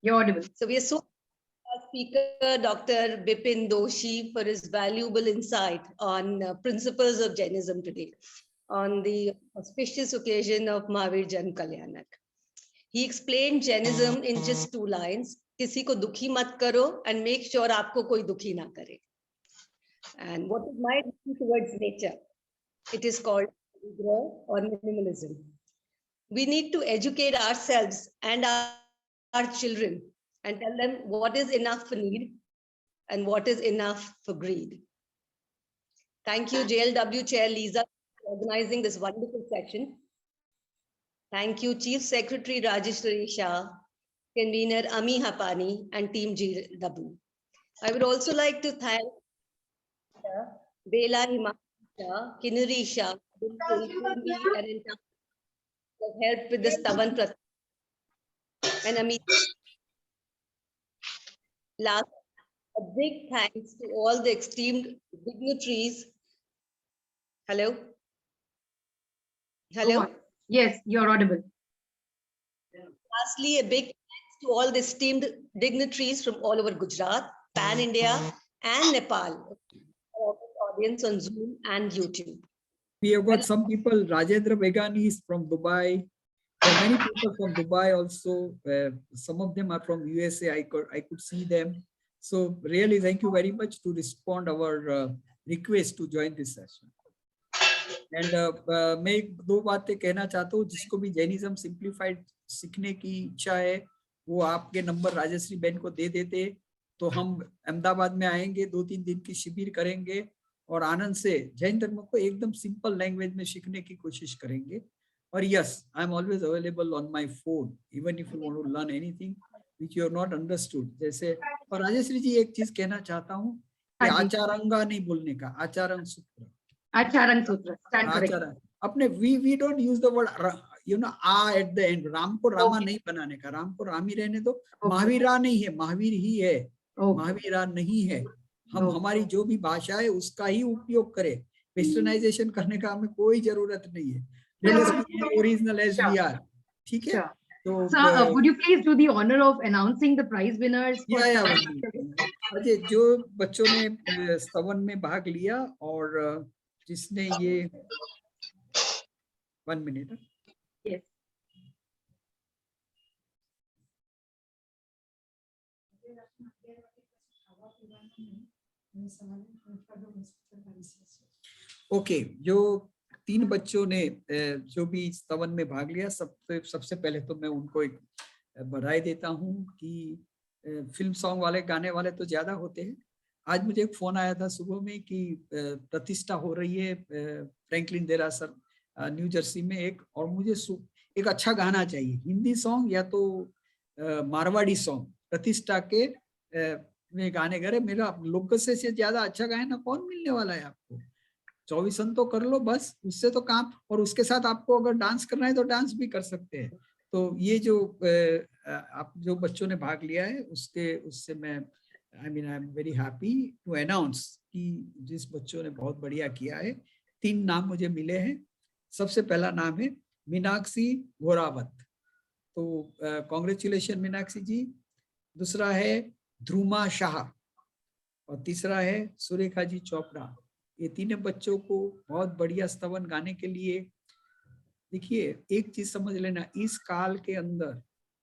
You're audible. So we are so our speaker, Dr. Bipin Doshi, for his valuable insight on principles of Jainism today, on the auspicious occasion of Mahavir Jan Kalyanak. He explained Jainism in just 2 lines. किसी को दुखी मत करो and make sure आपको कोई दुखी ना करे. And what is my duty towards nature? It is called or minimalism. We need to educate ourselves and our children and tell them what is enough for need and what is enough for greed. Thank you, JLW Chair Lisa, for organizing this wonderful session. Thank you, Chief Secretary Rajeshwari Shah, Convener Ami Hapani, and Team JLW. I would also like to thank Bela Himansha, Kinnari Shah, and entire have helped with this Tavan Pratik. And Amit, last, a big thanks to all the esteemed dignitaries. Hello? Hello? Oh, yes, you're audible. Lastly, a big thanks to all the esteemed dignitaries from all over Gujarat, Pan India, and Nepal. Audience on Zoom and YouTube. We have got some people. Rajendra Begani is from Dubai. There are many people from Dubai also. Some of them are from USA. I could see them. So really, thank you very much to respond our request to join this session. And मैं एक दो बातें कहना चाहता हूँ. जिसको भी Jainism simplified सीखने की इच्छा है, वो आपके नंबर राजश्री बहन को दे देते, तो हम अहमदाबाद में आएंगे, 2-3 दिन की शिविर करेंगे और आनंद से जैन धर्म को एकदम सिंपल लैंग्वेज में सीखने की कोशिश करेंगे. और yes, I am always available on my phone, even if you want to learn anything which you have not understood. जैसे और राजश्री जी एक चीज कहना चाहता हूँ कि आचारंगा नहीं बोलने का, आचारंग सूत्र. आचारंग सूत्र, stand corrected. आचारंग अपने we don't use the word at the end. Ram को रामा नहीं बनाने का, राम को राम ही रहने दो. महावीरा नहीं है, महावीर ही है, महावीरा नहीं है. हम हमारी जो भी भाषा है उसका ही उपयोग करें. वेस्टर्नाइजेशन करने का हमें कोई जरूरत नहीं है. Let us be original as we are. ठीक है. तो Sir, would you please do the honor of announcing the prize winners? Ajay, जो बच्चों ने स्तवन में भाग लिया और जिसने ये 1 मिनट. Yes. ओके, जो 3 बच्चों ने जो भी स्तवन में भाग लिया, सबसे पहले तो मैं उनको एक बधाई देता हूं कि फिल्म सॉन्ग वाले गाने वाले तो ज्यादा होते हैं. आज मुझे एक फोन आया था सुबह में कि प्रतिष्ठा हो रही है फ्रैंकलिन देरासर न्यू जर्सी में एक, और मुझे एक अच्छा गाना चाहिए, हिंदी सॉन्ग या तो मारवाड़ी सॉन्ग. प्रतिष्ठा के में गाने करे. मेरा लोकल से ज्यादा अच्छा गाना कौन मिलने वाला है आपको. 24 तो कर लो बस, उससे तो काम. और उसके साथ आपको अगर डांस करना है तो डांस भी कर सकते हैं. तो ये जो आप जो बच्चों ने भाग लिया है उससे मैं I am very happy to announce कि जिस बच्चों ने बहुत बढ़िया किया है. 3 नाम मुझे मिले हैं. सबसे पहला नाम है मीनाक्षी घोरावत, तो कॉन्ग्रेचुलेशन मीनाक्षी जी. दूसरा है ध्रुमा शाह और तीसरा है सुरेखा जी चोपड़ा. ये 3 बच्चों को बहुत बढ़िया स्तवन गाने के लिए. देखिए एक चीज समझ लेना, इस काल के अंदर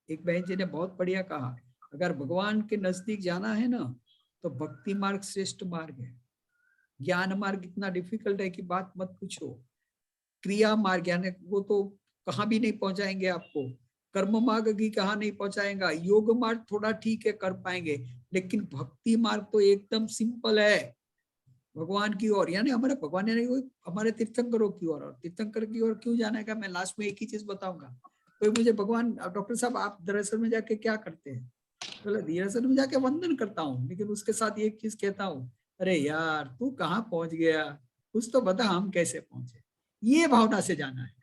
एक बहन जी ने बहुत बढ़िया कहा, अगर भगवान के नजदीक जाना है ना तो भक्ति मार्ग श्रेष्ठ मार्ग है. ज्ञान मार्ग इतना डिफिकल्ट है कि बात मत पूछो. क्रिया मार्ग यानी वो तो कहाँ भी नहीं पहुंचाएंगे आपको. कर्म मार्ग भी कहाँ नहीं पहुंचाएगा. योग मार्ग थोड़ा ठीक है, कर पाएंगे, लेकिन भक्ति मार्ग तो एकदम सिंपल है भगवान की ओर. यानी हमारे भगवान यानी हमारे तीर्थंकरों की ओर. और तीर्थंकर की ओर क्यों जाने का मैं लास्ट में एक ही चीज बताऊंगा. तो मुझे भगवान, डॉक्टर साहब आप दरअसल में जाके क्या करते हैं. बोले दरअसल में जाके वंदन करता हूँ, लेकिन उसके साथ एक चीज कहता हूँ, अरे यार तू कहाँ पहुंच गया, कुछ तो बता हम कैसे पहुंचे. ये भावना से जाना है.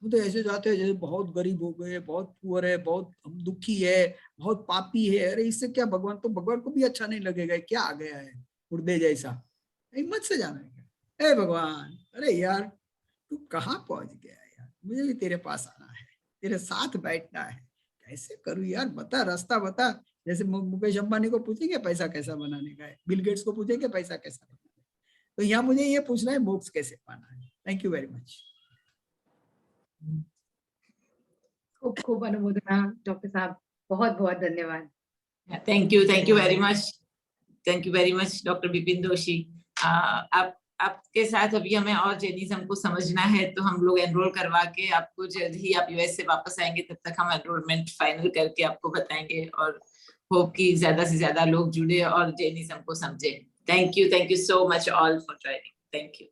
वो तो ऐसे जाते हैं जैसे बहुत गरीब हो गए, बहुत पुअर है, बहुत दुखी है, बहुत पापी है. अरे इससे क्या, भगवान तो भगवान को भी अच्छा नहीं लगेगा, क्या आ गया है मुर्दे जैसा. हिम्मत से जाना है. ए भगवान, अरे यार तू कहाँ पहुंच गया यार, मुझे भी तेरे पास आना है, तेरे साथ बैठना है. कैसे करूं यार, बता रास्ता बता. जैसे मुकेश अंबानी को पूछेंगे पैसा कैसा बनाने का है, बिल गेट्स को पूछेंगे पैसा कैसा बनाना है. तो यहाँ मुझे ये पूछना है मोक्ष कैसे पाना है. Thank you very much. खूब खूब अनुमोदना डॉक्टर साहब, बहुत बहुत धन्यवाद. Thank you very much. Thank you very much, Dr. Bipin Doshi. आपके साथ अभी हमें और जैनिज्म को समझना है, तो हम लोग एनरोल करवा के आपको जल्द ही, आप यूएस से वापस आएंगे तब तक हम एनरोलमेंट फाइनल करके आपको बताएंगे, और होप कि ज्यादा से ज्यादा लोग जुड़े और जैनिज्म को समझे. Thank you so much all for joining. Thank you.